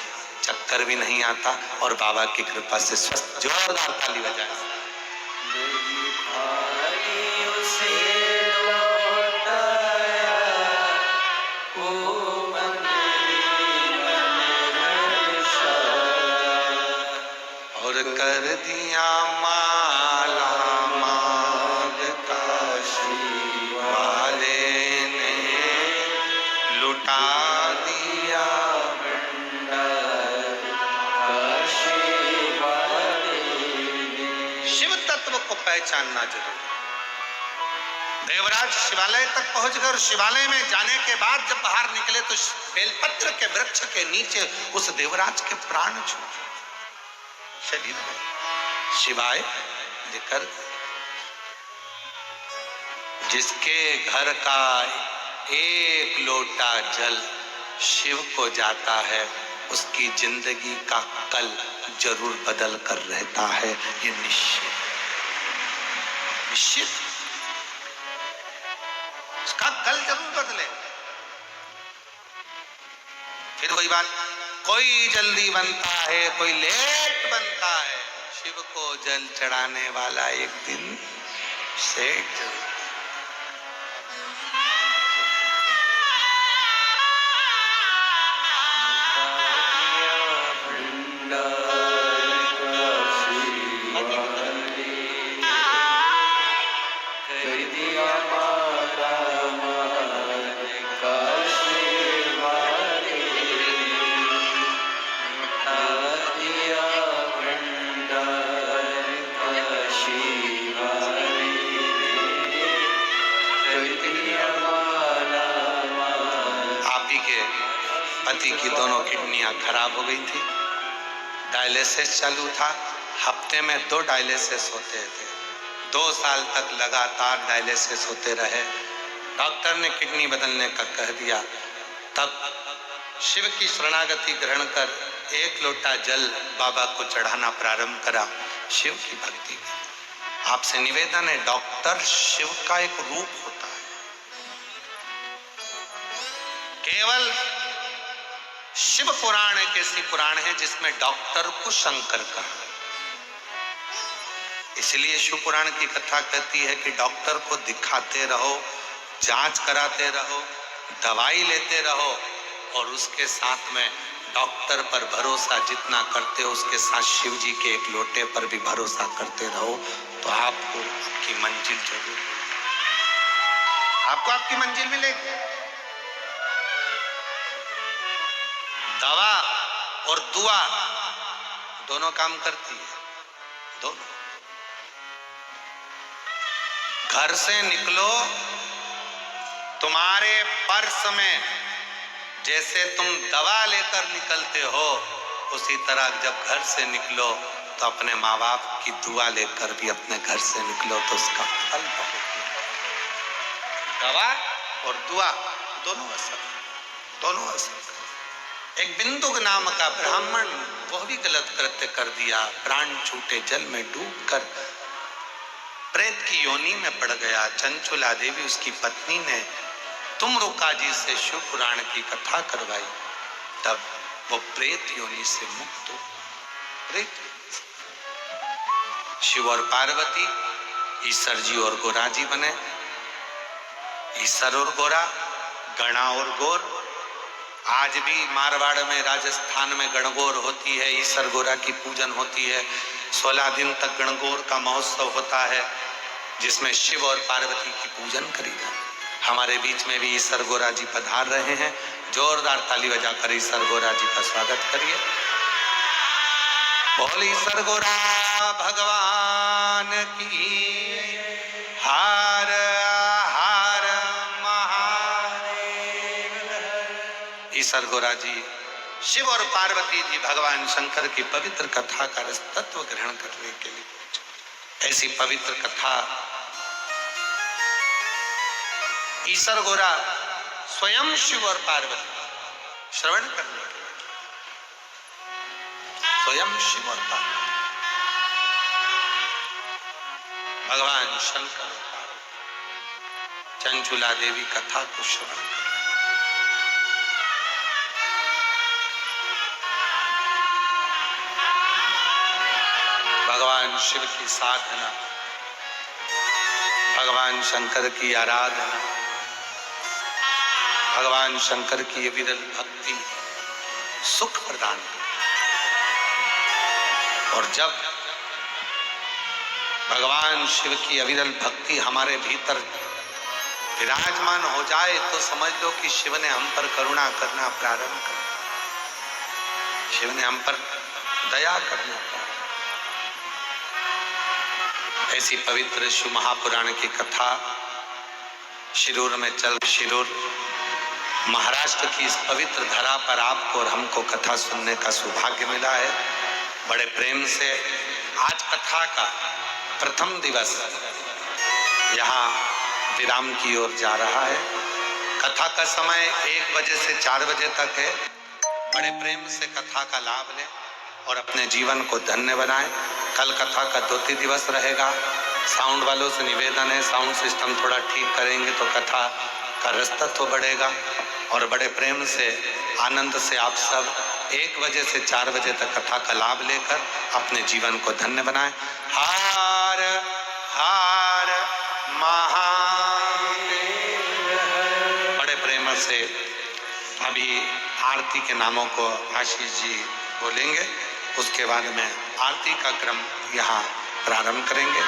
चक्कर भी नहीं आता और बाबा की कृपा से स्वस्थ। जोरदार ताली बजाए। कर दिया माला माल काशी वाले ने लुटा दिया भंडार काशी वाले ने। शिव तत्व को पहचानना जरूरी। देवराज शिवालय तक पहुंचकर शिवालय में जाने के बाद जब बाहर निकले तो बेलपत्र के वृक्ष के नीचे उस देवराज के प्राण छूटे, शरीर में शिवाय लिखकर। जिसके घर का एक लोटा जल शिव को जाता है उसकी जिंदगी का कल जरूर बदल कर रहता है, ये निश्चित निश्चित उसका कल जरूर बदले। फिर वही बात, कोई जल्दी बनता है कोई लेट बनता है, शिव को जल चढ़ाने वाला एक दिन सेठ जरूर। पति की दोनों किडनियां खराब हो गई थी, डायलिसिस चालू था, हफ्ते में 2 डायलिसिस होते थे, 2 साल तक लगातार डायलिसिस होते रहे। डॉक्टर ने किडनी बदलने का कह दिया। तब शिव की शरणागति ग्रहण कर 1 लोटा जल बाबा को चढ़ाना प्रारंभ करा, शिव की भक्ति की। आपसे निवेदन है, डॉक्टर शिव का एक रूप होता है। केवल शिव पुराण एक ऐसी पुराण है जिसमें डॉक्टर को शंकर कहा। इसलिए शिव पुराण की कथा कहती है कि डॉक्टर को दिखाते रहो, जांच कराते रहो, दवाई लेते रहो और उसके साथ में डॉक्टर पर भरोसा जितना करते हो उसके साथ शिव जी के एक लोटे पर भी भरोसा करते रहो, तो आपको आपकी मंजिल जरूर आपको आपकी मंजिल मिलेगी। दवा और दुआ दोनों काम करती है, दोनों। घर से निकलो, तुम्हारे पर्स में जैसे तुम दवा लेकर निकलते हो उसी तरह जब घर से निकलो तो अपने माँ बाप की दुआ लेकर भी अपने घर से निकलो तो उसका फल बहुत। दवा और दुआ दोनों असर। एक बिंदुक नाम का ब्राह्मण, वह भी गलत कृत्य कर दिया, प्राण छूटे जल में डूबकर प्रेत की योनि में पड़ गया। चंचुला देवी उसकी पत्नी ने तुमरुका जी से शिव पुराण की कथा करवाई, तब वो प्रेत योनि से मुक्त हो। प्रेत शिव और पार्वती, ईश्वर जी और गोरा जी बने। ईश्वर और गोरा, गणा और गोर। आज भी मारवाड़ में, राजस्थान में गणगौर होती है, ईश्वर गोरा की पूजन होती है। 16 दिन तक गणगौर का महोत्सव होता है जिसमें शिव और पार्वती की पूजन करी जाती है। हमारे बीच में भी ईश्वर गोरा जी पधार रहे हैं, जोरदार ताली बजाकर ईश्वर गोरा जी का स्वागत करिए। बोल ईश्वर गोरा भगवान की, हार हार महादेव। ईश्वर गोरा जी शिव और पार्वती जी भगवान शंकर की पवित्र कथा का तत्व ग्रहण करने के लिए पहुंचे। ऐसी पवित्र कथा ईश्वर गोरा स्वयं शिव और पार्वती श्रवण करने के लिए, स्वयं शिव और पार्वती, भगवान शंकर और पार्वती चंचुला देवी कथा को श्रवण कर। भगवान शिव की साधना, भगवान शंकर की आराधना, भगवान शंकर की विरल भक्ति सुख प्रदान। और जब भगवान शिव की अविरल भक्ति हमारे भीतर विराजमान हो जाए तो समझ लो कि शिव ने हम पर करुणा करना प्रारंभ कर, शिव ने हम पर दया करना प्रारंभ। ऐसी पवित्र शिव महापुराण की कथा शिरूर में चल, शिरूर महाराष्ट्र की इस पवित्र धरा पर आपको और हमको कथा सुनने का सौभाग्य मिला है। बड़े प्रेम से आज कथा का प्रथम दिवस यहाँ विराम की ओर जा रहा है। कथा का समय 1 बजे से 4 बजे तक है। बड़े प्रेम से कथा का लाभ लें और अपने जीवन को धन्य बनाएं। कल कथा का 2 दिवस रहेगा। साउंड वालों से निवेदन है, साउंड सिस्टम थोड़ा ठीक करेंगे तो कथा का रसतत्व बढ़ेगा। और बड़े प्रेम से आनंद से आप सब 1 बजे से 4 बजे तक कथा का लाभ लेकर अपने जीवन को धन्य बनाएं। हार हार महादेव। बड़े प्रेम से अभी आरती के नामों को आशीष जी बोलेंगे, उसके बाद में आरती का क्रम यहाँ प्रारंभ करेंगे।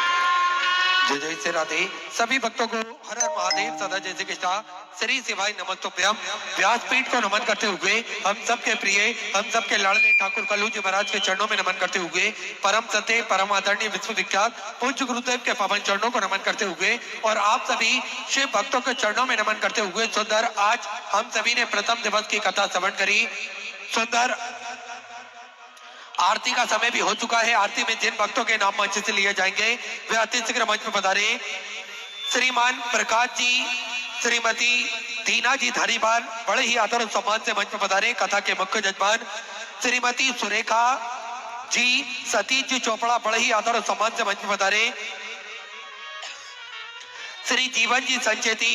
जय जय से राधे। सभी भक्तों को हर हर महादेव, सदा जय श्री कृष्णा, श्री शिवाय नमस्तुभ्यम। व्यासपीठ को नमन करते हुए हम सबके प्रिय, हम सबके लाडले ठाकुर कल्लू जी महाराज के चरणों में नमन करते हुए परम सत्य, परम आदरणीय, विश्वविख्यात पूज्य गुरुदेव के पावन चरणों को नमन करते हुए और आप सभी शिव भक्तों के चरणों में नमन करते हुए सुंदर आज हम सभी ने प्रथम दिवस की कथा श्रवण करी। सुंदर आरती का समय भी हो चुका है। आरती में जिन भक्तों के नाम मंच से लिए जाएंगे वे अति शीघ्र मंच पर पधारे। श्रीमान प्रकाश जी, श्रीमती दीना जी धारीवाल बड़े ही आदर और सम्मान से मंच पर पधारे। कथा के मुख्य जजमान श्रीमती सुरेखा जी, सतीश जी चोपड़ा बड़े ही आदर और सम्मान से मंच पर पधारे। श्री जीवन जी संचेती,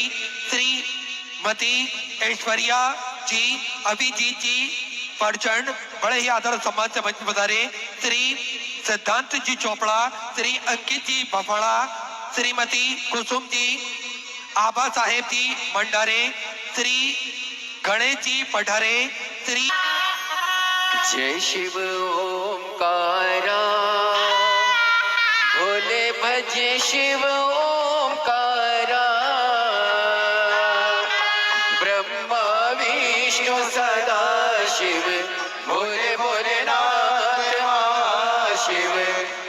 श्रीमती ऐश्वर्या जी, अभिजीत जी परचंड बड़े ही आदर और सम्मान से मंच पर पधारे। श्री सिद्धांत जी चोपड़ा, श्री अंकित जी बफड़ा, श्रीमती कुसुम जी, आबा साहेब जी मंडारे, श्री गणेश जी पठारे, श्री जय शिव ओमकारा, भोले भजे शिव ओमकारा, ब्रह्मा विष्णु सदा शिव, भोले भोलेनाथ महाशिव,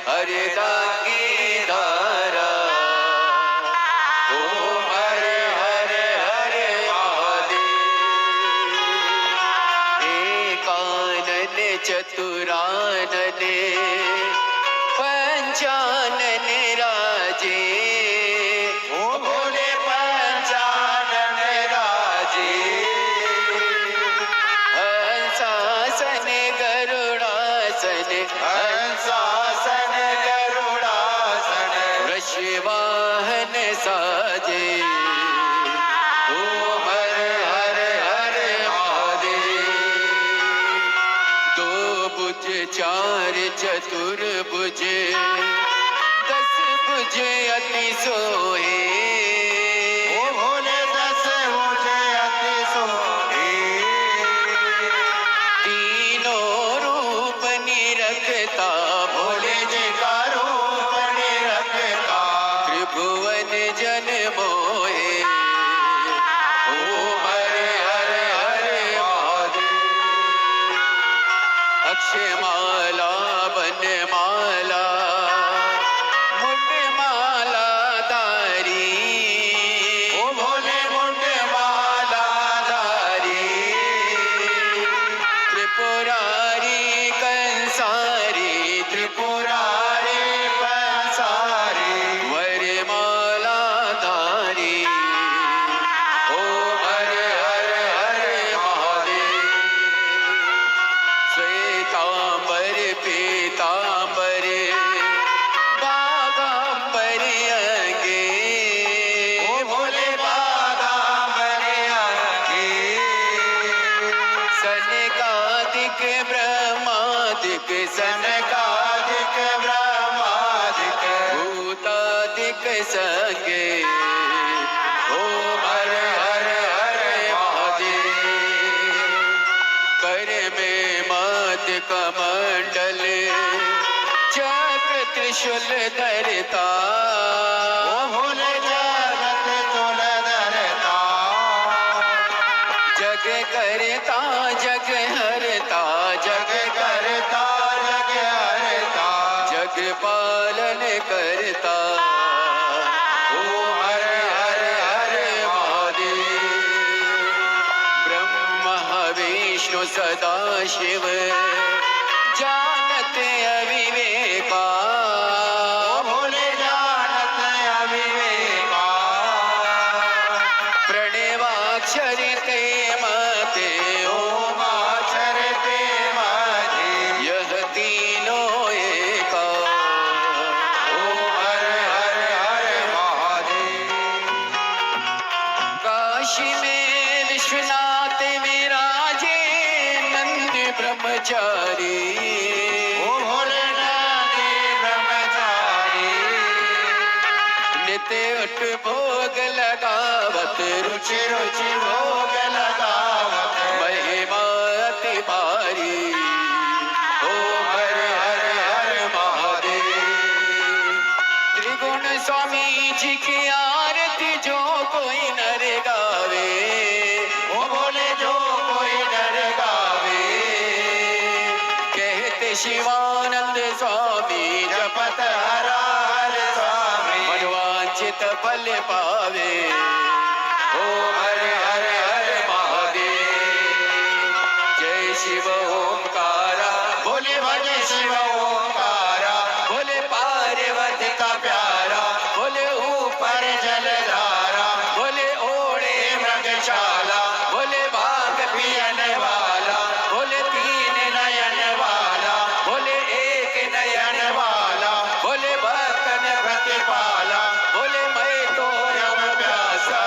हरदांगी धारा, ओम हरे हरे हरे महादेव। एकानन चतुरानन पंचानन राजे, ओ भोले पंचानन राजे, हंसासन गरुड़ासन, हंसासन गरुड़ासन, वृषवाहन साजे, ओम हरे हरे हरे महादेव। 2 भुज 4 चतुर्भुज, 10 भुज अति सोहे, ओ भोले 10 भुज अति सोहे, तीनों रूप निरखता, भोले जी का रूप निरखता, त्रिभुवन जन मोहे, ओम हरे हरे हरे महादेव। अक्षयमाला वनमाला मुंडमाला धारी, ओ भोले मुंडमाला धारी, त्रिपुरारी कंसारी, त्रिपुरारी कंसारी, वरमाला धारी, ओम हरे हरे हरे महादेव। श्वेतांबर पीतांबर बागांबर अंगे, ओ भोले बागांबर अंगे, सनकादिक ब्रह्मादिक, सनकादिक ब्रह्मादिक, भूतादिक संगे, ओम हरे हरे हरे महादेव। कर में मात कमंडल, चक्र त्रिशूल धरता, ओ भोले जगत तुल धरता, जग करता जग हरता, जग करता जग हरता, जग पालन करता। ओ हर हर हर महादेव। ब्रह्मा विष्णु सदा शिव जानते अविवेका, ओ भोले जानत अविवेका, प्रणवाक्षर ते मते ओम अक्षर ते मधे, यह तीनों एका। ओ हर हर हर महादेव। काशी में विश्वनाथ विराजे नंद ब्रह्मचारी, ओ भोलेनाथ ब्रह्मचारी, नित्य उठ भोग लगावत रुचि रुचि भोग लगावत, महिमा अति भारी। ओ हर हर हर महादेव। त्रिगुण स्वामी जी की आरती जो कोई नर गावे, ओ भोले जो कोई डर गावे, कहते शिवानंद स्वामी जपत हर हर स्वामी, मनवांचित फल पावे। ओ हर हर हर महादेव। जय शिव ओंकारा, भोले भजे शिव ओंकारा, बोले पार्वती का प्यारा, बोले ऊपर जलधारा, बोले ओढ़े मृगशाला, बोले भाग पियन वाला, बोले तीन नयन वाला, बोले एक नयन वाला, बोले भक्तन प्रतिपाला, बोले मैं तो यम प्यासा,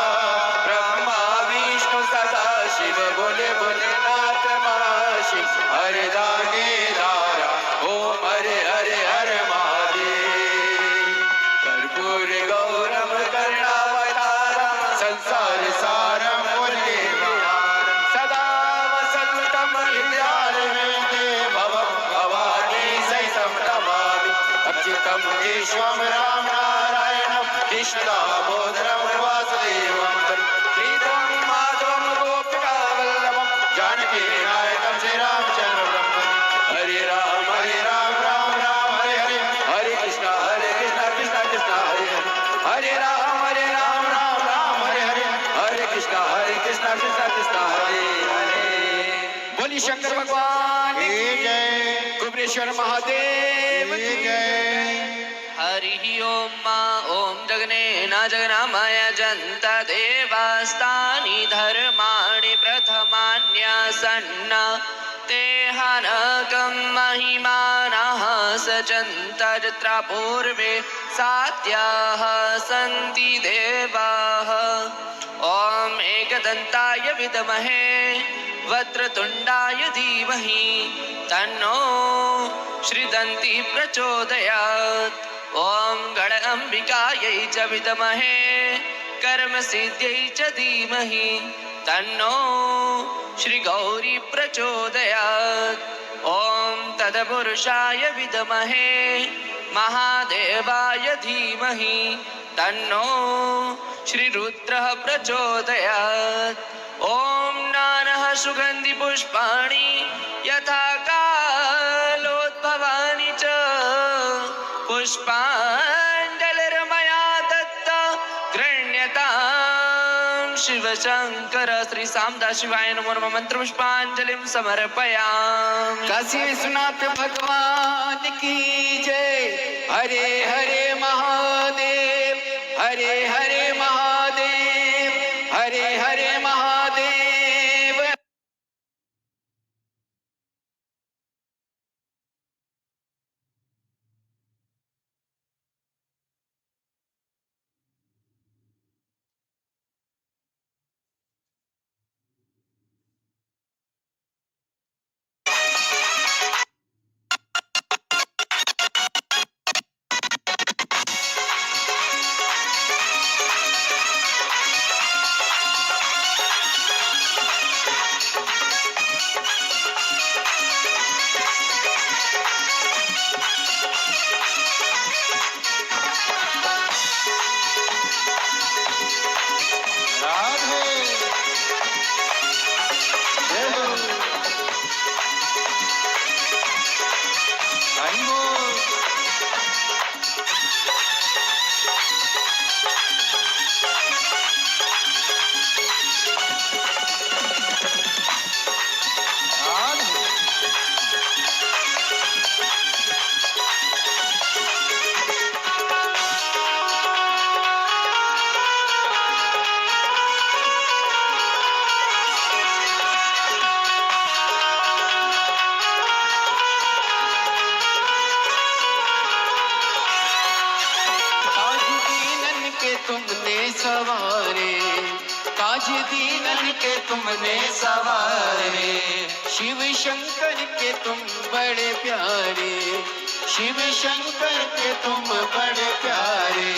ब्रह्मा विष्णु सदा शिव बोले भोलेनाथ महाशिव हरदाने दारा, ओम हरे हरे हर महादेव। कर्पूर गौरम करुणावतारम संसार सारम मुरली विहारम, सदा वसंतम विद्याल विद्ये भवम भवानी सहितं नमामि, अर्चितम विश्वं राम नारायणं कृष्ण दामोदरं वासुदेवं, श्रीधरम माधवम गोपिका वल्लभम जानकी नायकं श्रीरामचन्द्रं, हरे राम हरे राम राम राम हरे हरे, हरे कृष्णा कृष्णा कृष्णा हरे हरे राम राम राम हरे हरे, हरे कृष्णा कृष्णा कृष्णा हरे हरे। बोली शंकर भगवान की की जय, कुबेरेश्वर महादेव की की जय। हरि ओम जगनेन जगन्माय जन्त देवास्तानि धर्माणि प्रथमान्यासन्न तेहानकं महिमानः सचन्त तत्र पूर्वे सात्याः सन्ति देवाः। ॐ एकदन्ताय विद्महे वक्रतुण्डाय धीमहि तन्नो श्रीदन्ति प्रचोदयात्। ॐ गणाम्बिकायै च विद्महे कर्मसिद्ध्यै च धीमहि तन्नो श्रीगौरी प्रचोदयात्। ॐ तत्पुरुषाय विद्महे महादेवाय धीमहि तन्नो श्रीरुद्रः प्रचोदयात्। ॐ नानः सुगन्धि पुष्पाणि यथा कालोद्भवानि च पुष्पाञ्जलिर्मया दत्त गृह्यतां शिवशङ्कर श्री सामदाशिवाय नमो नमः मंत्र पुष्पांजलिं समर्पयामि। काशी विश्वनाथ भगवान की जय। हरे हरे महादेव, हरे हरे महादेव, हरे हरे महादेव। सवारे, ताज दीनन के तुमने सवारे, शिव शंकर के तुम बड़े प्यारे, शिव शंकर के तुम बड़े प्यारे।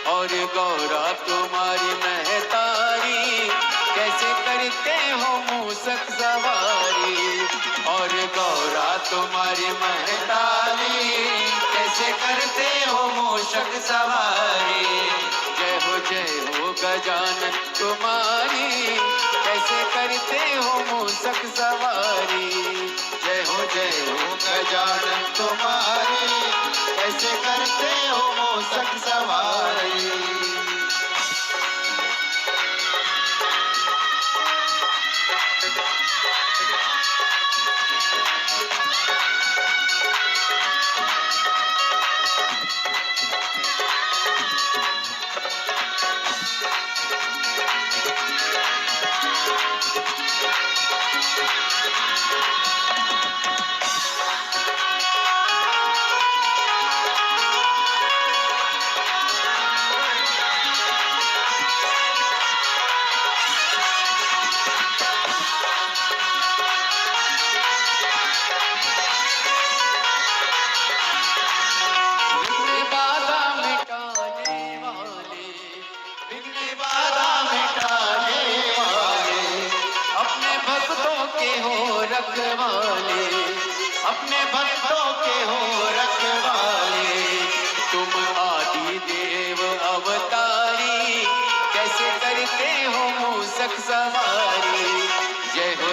और गौरा तुम्हारी महतारी, कैसे करते हो मूसक सवारी, और गौरा तुम्हारी महतारी, कैसे करते हो मूसक सवारी। जय हो गजानन तुम्हारी, कैसे करते हो मूसक सवारी। जय हो गजानन तुम्हारी, कैसे करते हो मूसक सवारी। रखवाले, अपने भक्तों के हो रखवाले। तुम आदि देव अवतारी, कैसे करते हो मूसक सवारी। जय हो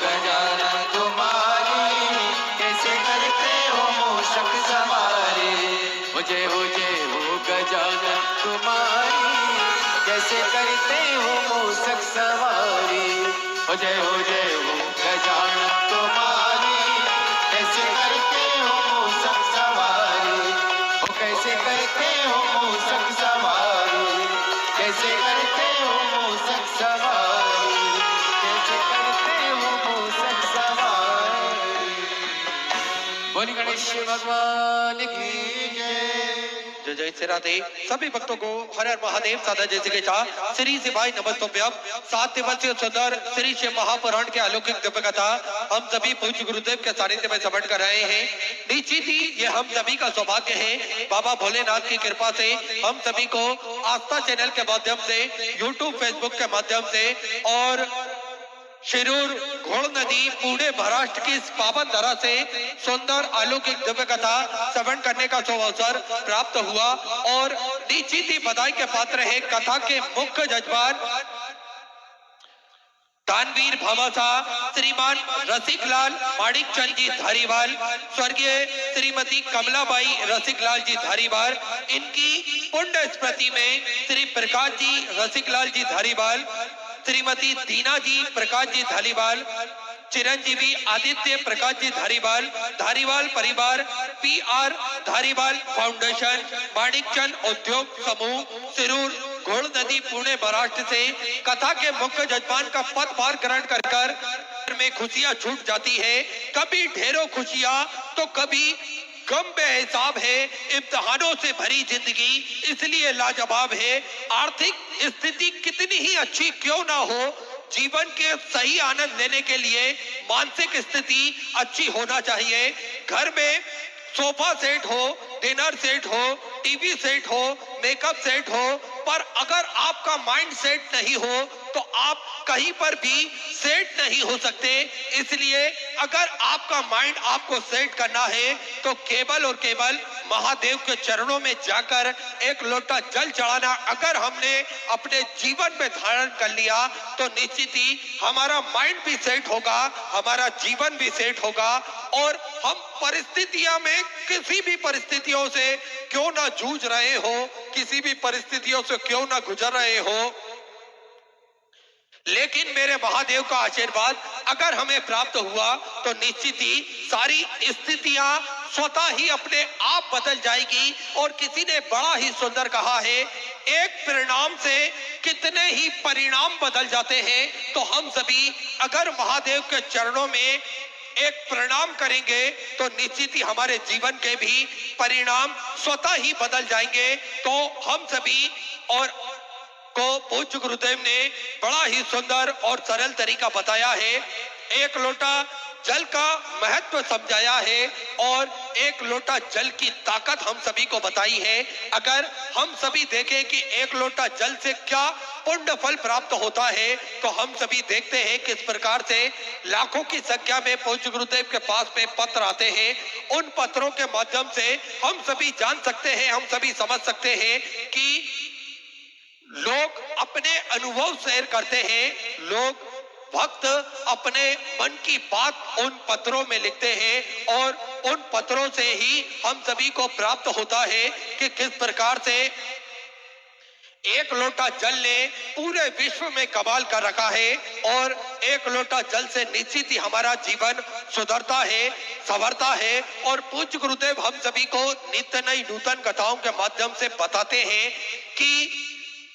गजानन तुम्हारी, कैसे करते हो मूसक सवारी। जय हो गजानन तुम्हारी, कैसे करते हो मूसक सवारी। जय हो गजानन तुम्हारी, कैसे करते हो मूसक सवारी। कैसे करते हो मूसक सवारी, कैसे करते हो मूसक सवारी, कैसे करते हो मूसक सवारी। बोली गणेश भगवान की जय। जय जय श्री राधे। सभी भक्तों को हर हर महादेव सदा जैसे के चा श्री शिवाय नमस्तुभ्यम। 7 दिवसीय सुंदर श्री शिव महापुराण के अलौकिक दिव्य कथा हम सभी पूज्य गुरुदेव के सानिध्य में श्रवण कर रहे हैं। निश्चित ही ये हम सभी का सौभाग्य है। बाबा भोलेनाथ की कृपा से हम सभी को आस्था चैनल के माध्यम से, यूट्यूब फेसबुक के माध्यम से और शिरूर घोड़ नदी पुणे महाराष्ट्र की इस पावन धरा से सुंदर अलौकिक दिव्य कथा श्रवण करने का अवसर प्राप्त हुआ। और निश्चित ही बधाई के पात्र है कथा के मुख्य जजमान दानवीर भामासा श्रीमान रसिकलाल माणिकचंद जी धारीवाल, स्वर्गीय श्रीमती कमलाबाई रसिकलाल जी धारीवाल, इनकी पुण्य स्मृति में श्री प्रकाश जी रसिकलाल जी धारीवाल, श्रीमती दीना जी प्रकाश जी धारीवाल, चिरंजीवी आदित्य प्रकाश जी धारीवाल, धारीवाल परिवार, PR धारीवाल फाउंडेशन, माणिकचंद उद्योग समूह, सिरूर घोड़ नदी पुणे महाराष्ट्र से कथा के मुख्य जजमान का पदभार ग्रहण कर में खुशियां छूट जाती है। कभी ढेरों खुशियां तो कभी गम बेहिसाब है। इम्तिहानों से भरी जिंदगी इसलिए लाजवाब है। आर्थिक स्थिति कितनी ही अच्छी क्यों ना हो, जीवन के सही आनंद लेने के लिए मानसिक स्थिति अच्छी होना चाहिए। घर में सोफा सेट हो, डिनर सेट हो, टीवी सेट हो, मेकअप सेट हो, पर अगर आपका माइंड सेट नहीं हो तो आप कहीं पर भी सेट नहीं हो सकते। इसलिए अगर आपका माइंड आपको सेट करना है तो केवल और केवल महादेव के चरणों में जाकर एक लोटा जल चढ़ाना अगर हमने अपने जीवन में धारण कर लिया तो निश्चित ही हमारा माइंड भी सेट होगा, हमारा जीवन भी सेट होगा और हम परिस्थितियों में किसी भी परिस्थितियों से क्यों ना जूझ रहे हो, किसी भी परिस्थितियों से क्यों ना गुजर रहे हो, लेकिन मेरे महादेव का आशीर्वाद अगर हमें प्राप्त हुआ तो निश्चित ही सारी स्थितियां स्वतः ही अपने आप बदल जाएगी। और किसी ने बड़ा ही सुंदर कहा है, एक परिणाम से कितने ही परिणाम बदल जाते हैं। तो हम सभी अगर महादेव के चरणों में एक प्रणाम करेंगे तो निश्चित ही हमारे जीवन के भी परिणाम स्वतः ही बदल जाएंगे। तो हम सभी और को पूज्य गुरुदेव ने बड़ा ही सुंदर और सरल तरीका बताया है। एक लोटा जल का महत्व समझाया है और एक लोटा जल की ताकत हम सभी को बताई है। अगर हम सभी देखें कि एक लोटा जल से क्या पुण्य फल प्राप्त होता है, तो हम सभी देखते हैं किस प्रकार से लाखों की संख्या में पूज्य गुरुदेव के पास में पत्र आते हैं। उन पत्रों के माध्यम से हम सभी जान सकते हैं, हम सभी समझ सकते हैं कि लोग अपने अनुभव शेयर करते हैं, लोग भक्त अपने मन की बात उन पत्रों में लिखते हैं और उन पत्रों से ही हम सभी को प्राप्त होता है कि किस प्रकार से एक लोटा जल ने पूरे विश्व में कमाल कर रखा है और एक लोटा जल से निश्चित ही हमारा जीवन सुधरता है, संवरता है। और पूज्य गुरुदेव हम सभी को नित्य नई नूतन कथाओं के माध्यम से बताते हैं कि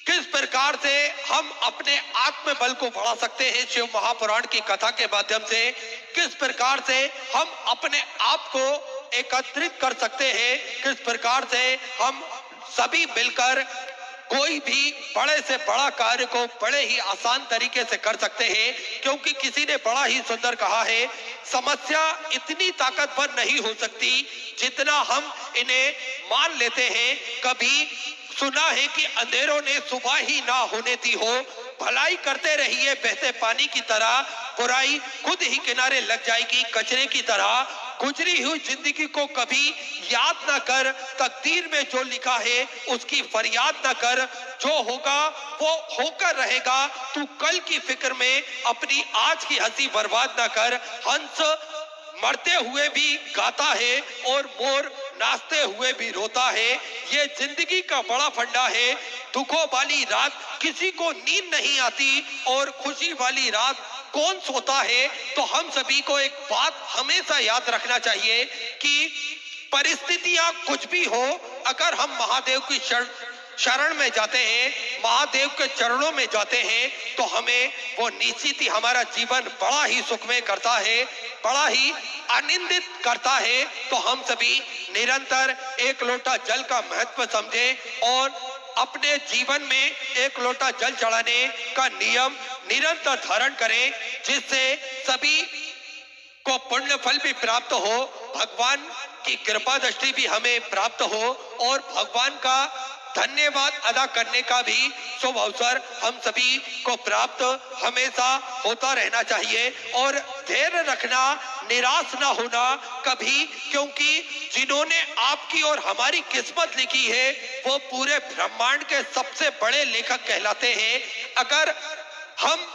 किस प्रकार से हम अपने आत्मबल को बढ़ा सकते हैं। शिव महापुराण की कथा के माध्यम से किस प्रकार से हम अपने आप को एकत्रित कर सकते हैं, किस प्रकार से हम सभी मिलकर कोई भी बड़े से बड़ा कार्य को बड़े ही आसान तरीके से कर सकते हैं। क्योंकि किसी ने बड़ा ही सुंदर कहा है, समस्या इतनी ताकतवर नहीं हो सकती जितना हम इन्हें मान लेते हैं। कभी सुना है कि अंधेरों ने सुबह ही ना होने दी हो, भलाई करते रहिए बहते पानी की तरह, बुराई खुद ही किनारे लग जाएगी कचरे की तरह। गुजरी हुई जिंदगी को कभी याद न कर, तकदीर में जो लिखा है उसकी फरियाद न कर, जो होगा वो होकर रहेगा। तू कल की फिक्र में अपनी आज की हंसी बर्बाद न कर। हंस मरते हुए भी गाता है और मोर नाचते हुए भी रोता है। ये जिंदगी का बड़ा फंडा है। दुखों वाली रात किसी को नींद नहीं आती और खुशी वाली रात कौन सोता है। तो हम सभी को एक बात हमेशा याद रखना चाहिए कि परिस्थितियां कुछ भी हो, अगर हम महादेव की शरण में जाते हैं, महादेव के चरणों में जाते हैं, तो हमें वो निश्चित ही हमारा जीवन बड़ा ही सुखमय करता है, बड़ा ही आनंदित करता है। तो हम सभी निरंतर एक लोटा जल का महत्व समझें और अपने जीवन में एक लोटा जल चढ़ाने का नियम निरंतर धारण करें, जिससे सभी को पुण्य फल भी प्राप्त हो, भगवान की कृपा दृष्टि भी हमें प्राप्त हो और भगवान का धन्यवाद अदा करने का भी शुभ अवसर हम सभी को प्राप्त हमेशा होता रहना चाहिए। और धैर्य रखना, निराश ना होना कभी, क्योंकि जिन्होंने आपकी और हमारी किस्मत लिखी है वो पूरे ब्रह्मांड के सबसे बड़े लेखक कहलाते हैं। अगर हम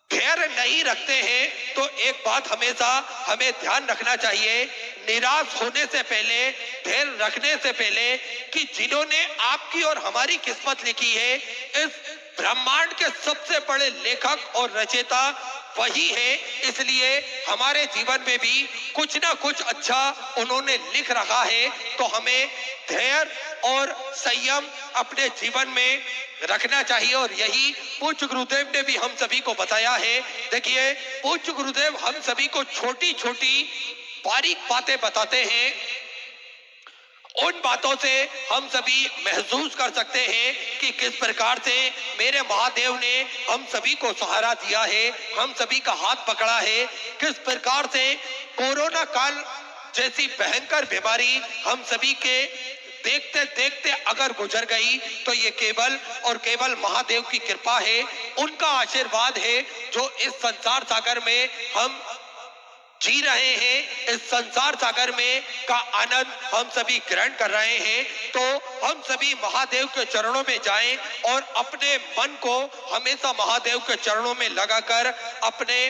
धैर्य नहीं रखते हैं तो एक बात हमेशा हमें ध्यान रखना चाहिए, निराश होने से पहले, धैर्य रखने से पहले, कि जिन्होंने आपकी और हमारी किस्मत लिखी है, इस ब्रह्मांड के सबसे बड़े लेखक और रचयिता वही है। इसलिए हमारे जीवन में भी कुछ ना कुछ अच्छा उन्होंने लिख रखा है। तो हमें धैर्य और संयम अपने जीवन में रखना चाहिए और यही पूज्य गुरुदेव ने भी हम सभी को बताया है। देखिए, पूज्य गुरुदेव हम सभी को छोटी छोटी बारीक बातें बताते हैं। उन बातों से हम सभी महसूस कर सकते हैं कि किस प्रकार से मेरे महादेव ने हम सभी को सहारा दिया है, हम सभी का हाथ पकड़ा है। किस प्रकार से कोरोना काल जैसी भयंकर बीमारी हम सभी के देखते देखते अगर गुजर गई तो ये केवल और केवल महादेव की कृपा है, उनका आशीर्वाद है जो इस संसार सागर में हम जी रहे हैं। इस संसार सागर में का आनंद हम सभी ग्रहण कर रहे हैं। तो हम सभी महादेव के चरणों में जाएं और अपने मन को हमेशा महादेव के चरणों में लगाकर अपने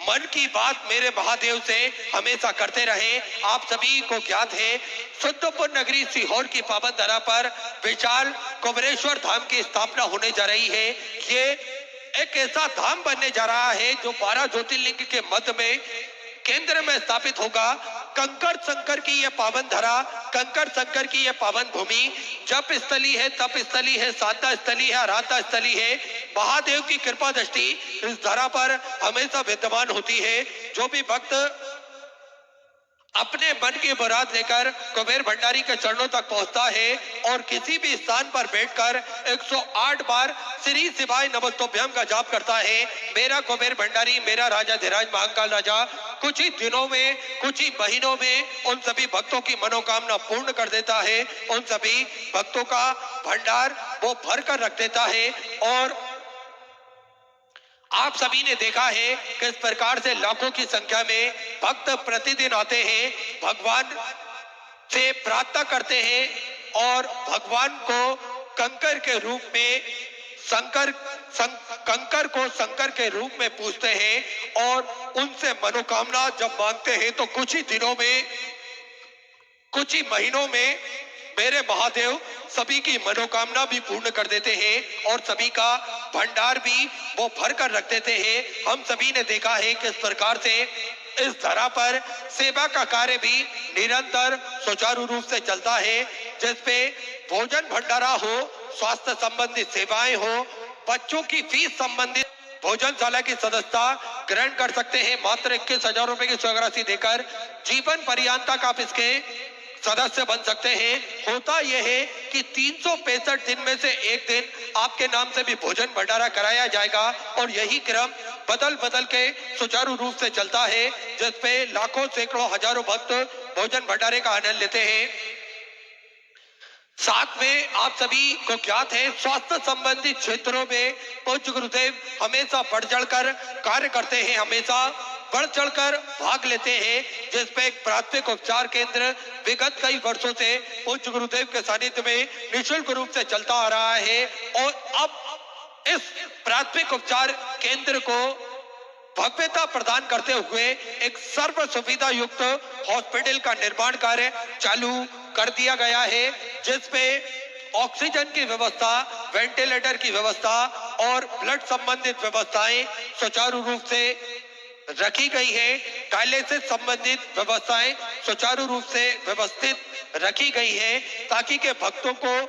मन की बात मेरे महादेव से हमेशा करते रहे। आप सभी को ज्ञात है, शुद्धपुर नगरी सीहोर की पावन धरा पर विशाल कुबेरेश्वर धाम की स्थापना होने जा रही है। ये एक ऐसा धाम बनने जा रहा है जो 12 ज्योतिर्लिंग के मध्य में केंद्र में स्थापित होगा। कंकड़ शंकर की यह पावन धरा, कंकड़ शंकर की यह पावन भूमि जप स्थली है, तप स्थली है, साधना स्थली है, आराधना स्थली है। महादेव की कृपा दृष्टि इस धरा पर हमेशा विद्यमान होती है। जो भी भक्त अपने मन की मुराद लेकर कुबेर भंडारी के चरणों तक पहुंचता है और किसी भी स्थान पर बैठकर 108 बार श्री शिवाय नमस्तुभ्यम का जाप करता है। मेरा कुबेर भंडारी, मेरा राजा धीराज महाकाल राजा कुछ ही दिनों में, कुछ ही महीनों में उन सभी भक्तों की मनोकामना पूर्ण कर देता है। उन सभी भक्तों का भंडार वो भर कर रख देता है। और आप सभी ने देखा है कि इस प्रकार से लाखों की संख्या में भक्त प्रतिदिन आते हैं, भगवान से प्रार्थना करते हैं और भगवान को कंकर के रूप में कंकर को शंकर के रूप में पूजते हैं और उनसे मनोकामना जब मांगते हैं तो कुछ ही दिनों में, कुछ ही महीनों में मेरे महादेव सभी की मनोकामना भी पूर्ण कर देते हैं और सभी का भंडार भी वो भर कर रख देते हैं। हम सभी ने देखा है कि इस प्रकार से इस धरा पर सेवा का कार्य भी निरंतर सुचारू रूप से चलता है, जिसपे भोजन भंडारा हो, स्वास्थ्य संबंधित सेवाएं हो, बच्चों की फीस संबंधित भोजनशाला की सदस्यता ग्रहण कर सकते हैं। मात्र 21,000 रुपए की स्वीकृति देकर जीवन पर्यंत तक आप इसके सदस्य बन सकते हैं। होता यह है कि 365 दिन में से एक दिन आपके नाम से भी भोजन भंडारा कराया जाएगा और यही क्रम बदल बदल के सुचारू रूप से चलता है, जिसपे लाखों, सैकड़ों, हजारों भक्त भोजन भंडारे का आनंद लेते हैं। साथ में आप सभी को ज्ञात है, स्वास्थ्य संबंधित क्षेत्रों में पूज्य गुरुदेव हमेशा बढ़ चढ़कर कार्य करते हैं, हमेशा बढ़ चढ़कर भाग लेते हैं, जिसपे एक प्राथमिक उपचार केंद्र विगत कई वर्षों से पूज्य गुरुदेव के सानिध्य में निःशुल्क रूप से चलता आ रहा है। और अब इस प्राथमिक उपचार केंद्र को भव्यता प्रदान करते हुए एक सर्व सुविधा युक्त हॉस्पिटल का निर्माण कार्य चालू कर दिया गया है, जिसपे ऑक्सीजन की व्यवस्था, वेंटिलेटर की व्यवस्था और ब्लड संबंधित व्यवस्थाएं सुचारू रूप से रखी गई है। डायलिसिस संबंधित व्यवस्थाएं सुचारू रूप से व्यवस्थित रखी गई है, ताकि के भक्तों को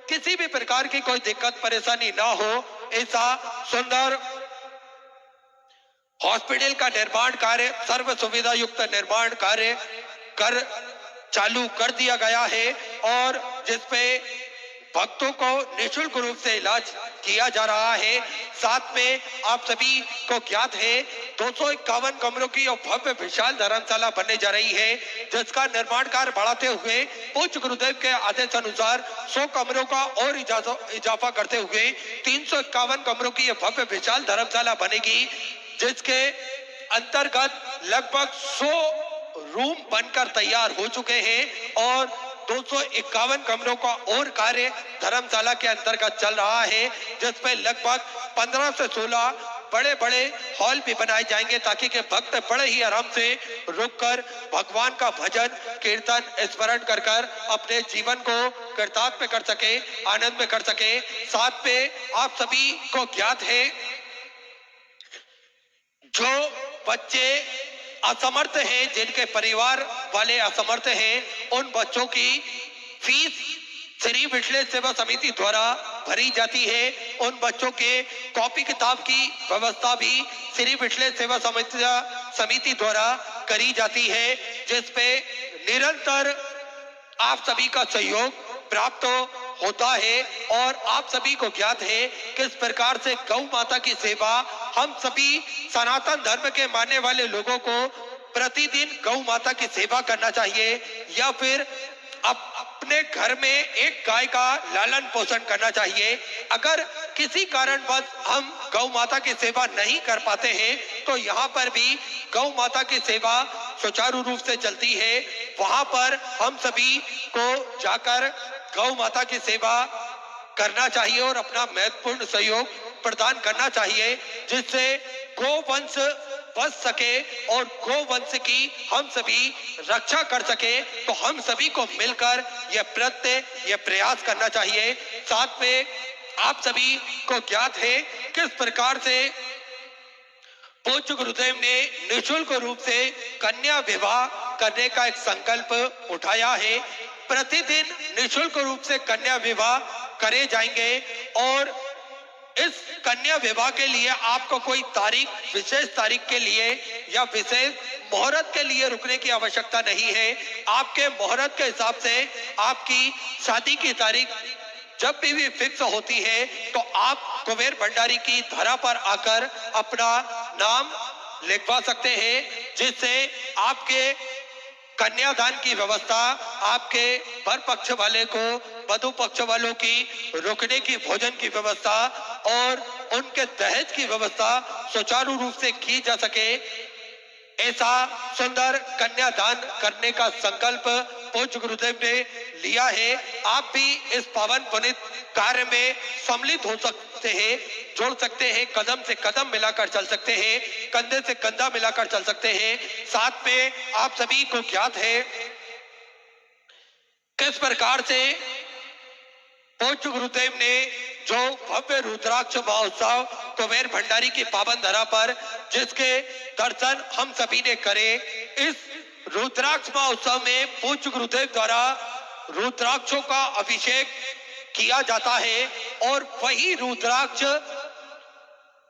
किसी भी प्रकार की कोई दिक्कत परेशानी ना हो। ऐसा सुंदर हॉस्पिटल का निर्माण कार्य, सर्व सुविधा युक्त निर्माण कार्य कर चालू कर दिया गया है और जिसपे भक्तों को निःशुल्क रूप से इलाज किया जा रहा है। साथ में आप सभी को ज्ञात है 251 कमरों की और भव्य विशाल धर्मशाला बनने जा रही है, जिसका निर्माण कार्य बढ़ाते हुए पूज्य गुरुदेव के आदेश अनुसार 100 कमरों का और इजाफा करते हुए 351 कमरों की यह भव्य विशाल धर्मशाला बनेगी, जिसके अंतर्गत लगभग 100 रूम बनकर तैयार हो चुके हैं और 251 कमरों का और कार्य धर्मशाला के अंतर्गत चल रहा है, जिसमें लगभग 15 से 16 बड़े बड़े हॉल भी बनाए जाएंगे, ताकि के भक्त बड़े ही आराम से रुककर भगवान का भजन, कीर्तन, स्मरण कर कर अपने जीवन को कृतार्थ में कर सके, आनंद में कर सके। साथ में आप सभी को ज्ञात है, जो बच्चे असमर्थ हैं, जिनके परिवार वाले असमर्थ हैं, उन बच्चों की फीस श्री विठलेश सेवा समिति द्वारा भरी जाती है। उन बच्चों के कॉपी किताब की व्यवस्था भी श्री विठलेश सेवा समिति द्वारा करी जाती है, जिसपे निरंतर आप सभी का सहयोग प्राप्त होता है। और आप सभी को ज्ञात है किस प्रकार से गौ माता की सेवा हम सभी सनातन धर्म के मानने वाले लोगों को प्रतिदिन गौ माता की सेवा करना चाहिए, या फिर अपने घर में एक गाय का लालन पोषण करना चाहिए। अगर किसी कारणवश हम गौ माता की सेवा नहीं कर पाते हैं, तो यहाँ पर भी गौ माता की सेवा सुचारू रूप से चलती है। वहां पर हम सभी को जाकर गौ माता की सेवा करना चाहिए और अपना महत्वपूर्ण सहयोग प्रदान करना चाहिए, जिससे गोवंश बच सके और गोवंश की हम सभी रक्षा कर सके। तो हम सभी को मिलकर यह प्रयास करना चाहिए। साथ में आप सभी को ज्ञात है किस प्रकार से पूज्य गुरुदेव ने निःशुल्क रूप से कन्या विवाह करने का एक संकल्प उठाया है। प्रतिदिन निःशुल्क रूप से कन्या विवाह करे जाएंगे और इस कन्या विवाह के लिए आपको कोई तारीख, विशेष तारीख के लिए या विशेष मुहूर्त के लिए रुकने की आवश्यकता नहीं है। आपके मुहूर्त के हिसाब से आपकी शादी की तारीख जब भी फिक्स होती है तो आप कुबेर भंडारी की धरा पर आकर अपना नाम लिखवा सकते हैं, जिससे आपके कन्यादान की व्यवस्था, आपके वर पक्ष वाले को वधु पक्ष वालों की रुकने की, भोजन की व्यवस्था और उनके दहेज की व्यवस्था सुचारू रूप से की जा सके। ऐसा सुंदर कन्यादान करने का संकल्प पूज्य गुरुदेव ने लिया है। आप भी इस पावन पुनीत कार्य में सम्मिलित हो सकते हैं, जोड़ सकते हैं, कदम से कदम मिलाकर चल सकते हैं, कंधे से कंधा मिलाकर चल सकते हैं। साथ में आप सभी को ज्ञात है किस प्रकार से पूज्य गुरुदेव ने जो भव्य रुद्राक्ष महोत्सव कुबेर भंडारी की पावन धरा पर जिसके दर्शन हम सभी ने करे, इस रुद्राक्ष महोत्सव में पूज्य गुरुदेव द्वारा रुद्राक्षों का अभिषेक किया जाता है और वही रुद्राक्ष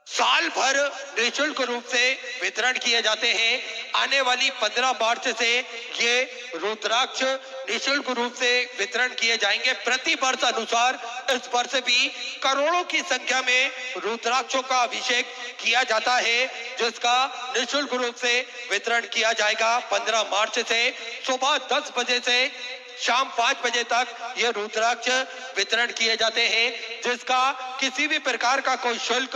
साल भर निःशुल्क रूप से वितरण किए जाते हैं। आने वाली 15 मार्च से ये रुद्राक्ष निःशुल्क रूप से वितरण किए जाएंगे। प्रति वर्ष अनुसार इस वर्ष भी करोड़ों की संख्या में रुद्राक्षों का अभिषेक किया जाता है, जिसका निःशुल्क रूप से वितरण किया जाएगा। 15 मार्च से सुबह 10 बजे से शाम 5 बजे तक ये रुद्राक्ष वितरण किए जाते हैं, जिसका किसी भी प्रकार का कोई शुल्क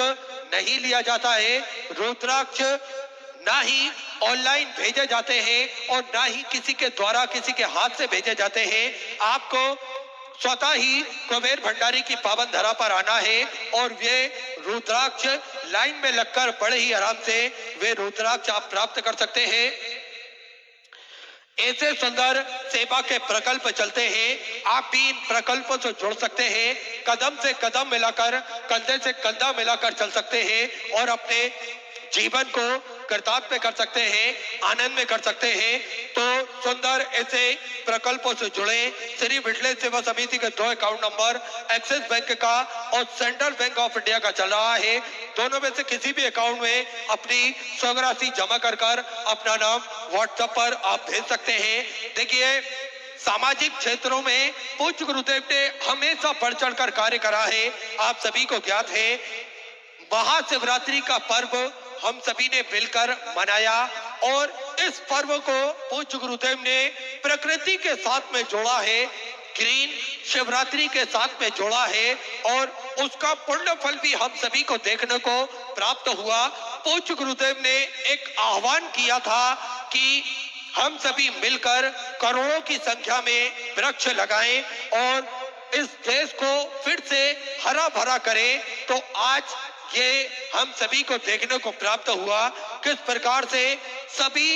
नहीं लिया जाता है। रुद्राक्ष ना ही ऑनलाइन भेजे जाते हैं और ना ही किसी के द्वारा किसी के हाथ से भेजे जाते हैं। आपको स्वतः ही कुबेर भंडारी की पावन धरा पर आना है और वे रुद्राक्ष लाइन में लगकर बड़े ही आराम से वे रुद्राक्ष आप प्राप्त कर सकते हैं। ऐसे सुंदर सेवा के प्रकल्प चलते हैं, आप भी इन प्रकल्पों से जुड़ सकते हैं, कदम से कदम मिलाकर, कंधे से कंधा मिलाकर चल सकते हैं और अपने जीवन को कर्तव्य कर सकते हैं, आनंद में कर सकते हैं। तो सुंदर ऐसे प्रकल्पों से जुड़े। श्री विठलेश सेवा समिति के 2 अकाउंट नंबर एक्सिस बैंक का और सेंट्रल बैंक ऑफ इंडिया का चल रहा है। दोनों में से किसी भी अकाउंट में अपनी स्वराशि जमा कर अपना नाम व्हाट्सएप पर आप भेज सकते हैं। देखिए, सामाजिक क्षेत्रों में पूज्य गुरुदेव ने हमेशा बढ़ चढ़ कर कार्य करा है। आप सभी को ज्ञात है, महाशिवरात्रि का पर्व हम सभी ने मिलकर मनाया और इस पर्व को पूज्य गुरुदेव ने प्रकृति के साथ में जोड़ा है, ग्रीन शिवरात्रि के साथ में जोड़ा है और उसका पुण्य फल भी हम सभी को देखने को प्राप्त हुआ। पूज्य गुरुदेव ने एक आह्वान किया था कि हम सभी मिलकर करोड़ों की संख्या में वृक्ष लगाएं और इस देश को फिर से हरा भरा करें। तो आज ये हम सभी को देखने को प्राप्त हुआ किस प्रकार से सभी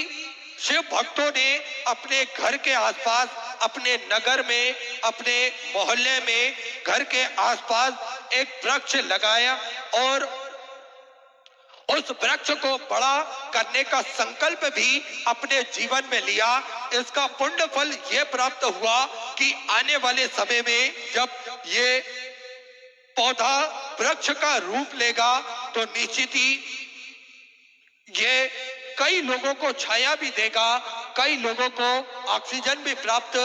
शिव भक्तों ने अपने घर के आसपास, अपने नगर में, अपने मोहल्ले में, घर के आसपास एक वृक्ष लगाया और उस वृक्ष को बड़ा करने का संकल्प भी अपने जीवन में लिया। इसका पुण्य फल ये प्राप्त हुआ कि आने वाले समय में जब ये पौधा वृक्ष का रूप लेगा तो निश्चित ही ये कई लोगों को छाया भी देगा, कई लोगों को ऑक्सीजन भी प्राप्त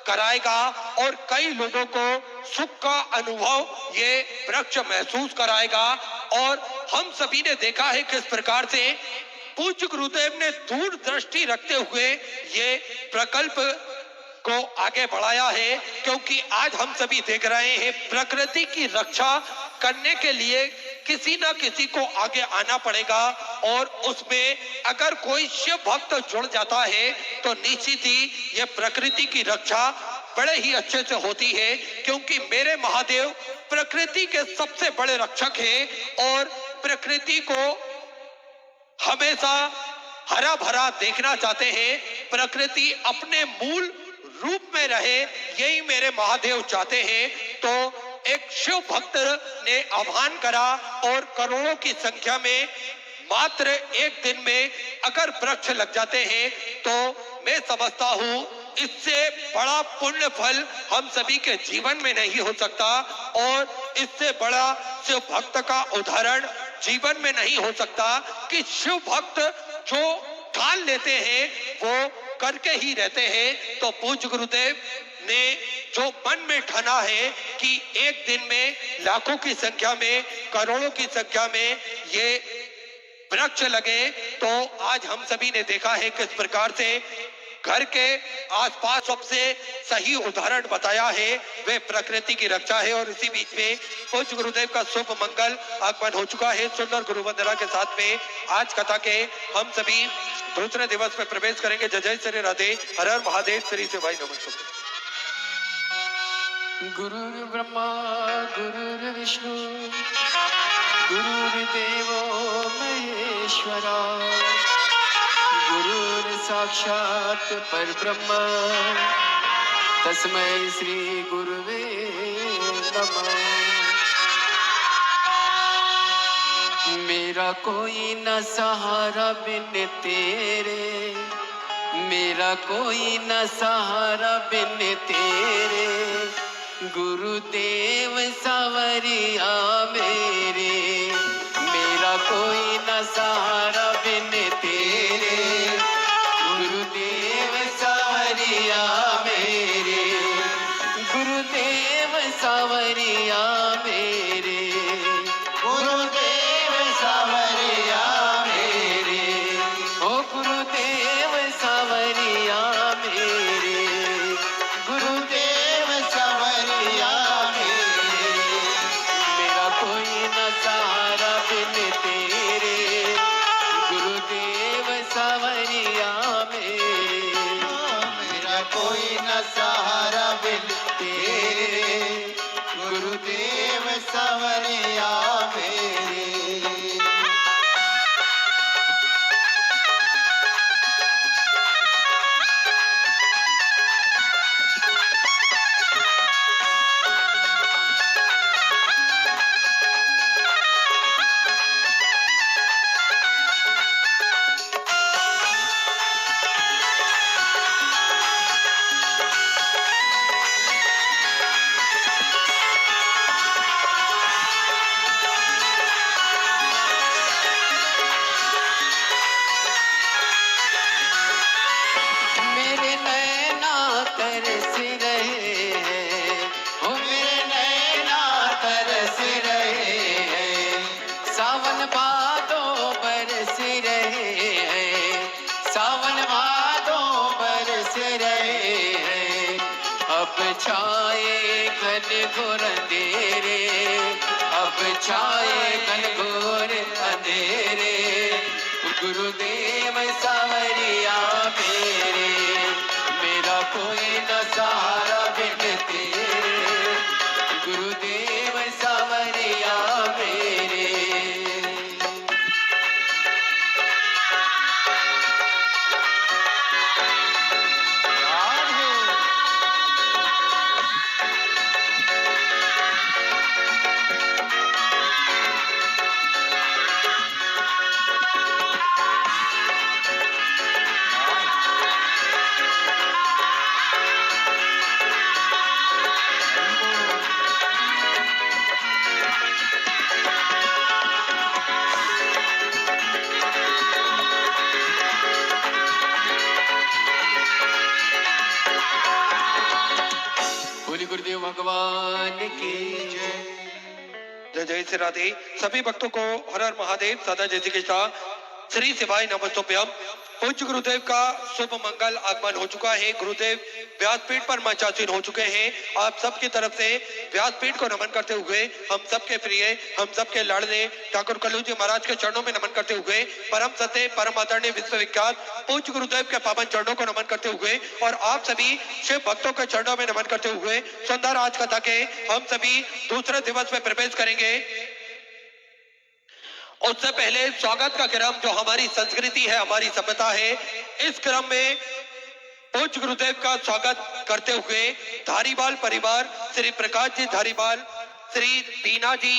कराएगा और कई लोगों को सुख का अनुभव ये वृक्ष महसूस कराएगा। और हम सभी ने देखा है किस प्रकार से पूज्य गुरुदेव ने दूरदृष्टि रखते हुए ये प्रकल्प को आगे बढ़ाया है, क्योंकि आज हम सभी देख रहे हैं प्रकृति की रक्षा करने के लिए किसी न किसी को आगे आना पड़ेगा और उसमें अगर कोई शिव भक्त जुड़ जाता है तो निश्चित ही ये प्रकृति की रक्षा बड़े ही अच्छे से होती है, क्योंकि मेरे महादेव प्रकृति के सबसे बड़े रक्षक हैं और प्रकृति को हमेशा हरा भरा देखना चाहते हैं। प्रकृति अपने मूल रूप में रहे, यही मेरे महादेव चाहते हैं। तो एक शिव भक्त ने आह्वान करा और करोड़ों की संख्या में मात्र एक दिन में अगर वृक्ष लग जाते हैं तो मैं समझता हूं इससे बड़ा पुण्य फल हम सभी के जीवन में नहीं हो सकता और इससे बड़ा शिव भक्त का उदाहरण जीवन में नहीं हो सकता कि शिव भक्त जो ठान लेते हैं वो करके ही रहते हैं। तो पूज्य गुरुदेव ने जो मन में ठाना है कि एक दिन में लाखों की संख्या में, करोड़ों की संख्या में ये वृक्ष लगे, तो आज हम सभी ने देखा है किस प्रकार से घर के आसपास सबसे सही उदाहरण बताया है वे प्रकृति की रक्षा है। और इसी बीच में पूज्य गुरुदेव का शुभ मंगल आगमन हो चुका है। सुंदर गुरु वंदना के साथ में आज कथा के हम सभी दूसरे दिवस में प्रवेश करेंगे। जय जय श्री राधे, हर हर महादेव, श्री शिवाय नमः। गुरुर्ब्रह्मा गुरुर्विष्णु गुरुर्देवो महेश्वरा गुरुर्साक्षात् परब्रह्म तस्मै श्री गुरुवे नमः। मेरा कोई न सहारा बिन तेरे, मेरा कोई न सहारा बिन तेरे, गुरुदेव सावरिया मेरे। मेरा कोई न सहारा बिन तेरे, गुरुदेव सावरिया मेरे, गुरुदेव सावरिया मेरे, गुरुदेव सावरिया मेरे, ओ गुरुदेव सावरिया मेरे, गुरुदेव सावरिया मेरे। मेरा कोई न सहारा बिन तेरे, गुरुदेव सावरिया मेरे। मेरा कोई न सहारा बिन तेरे, गुरुदेव सावरिया मेरे। मेरे नैना तरस रहे हैं, ओ मेरे नैना तरस रहे हैं, सावन भादों बरस रहे हैं, सावन भादों बरस रहे हैं। अब छाए घन घोर अंधेरे, अब छाए घन घोर अंधेरे, गुरुदेव सावरिया मेरे। मेरा कोई न सहारा बिन तेरे, गुरुदेव सावरिया मेरे। बोली गुरुदेव भगवान की जय। जय जय श्री राधे। सभी भक्तों को हर हर महादेव, सदा जय श्री कृष्णा, श्री शिवाय नमस्तुभ्यम। पूज्य गुरुदेव का शुभ मंगल आगमन हो चुका है। गुरुदेव व्यासपीठ पर मंचासीन हो चुके हैं। आप सबकी तरफ से व्यासपीठ को नमन करते हुए, हम सबके प्रिय, हम सबके लाडले ठाकुर कल्लू जी महाराज के चरणों में नमन करते हुए, परम सत्य परम आदरणीय विश्वविख्यात पूज्य गुरुदेव के पावन चरणों को नमन करते हुए और आप सभी शिव भक्तों के चरणों में नमन करते हुए सुंदर आज कथा के हम सभी दूसरे दिवस में प्रवेश करेंगे। उससे पहले स्वागत का क्रम जो हमारी संस्कृति है, हमारी सभ्यता है, इस क्रम में पूज्य गुरुदेव का स्वागत करते हुए धारीवाल परिवार, श्री प्रकाश जी धारीवाल, श्री दीना जी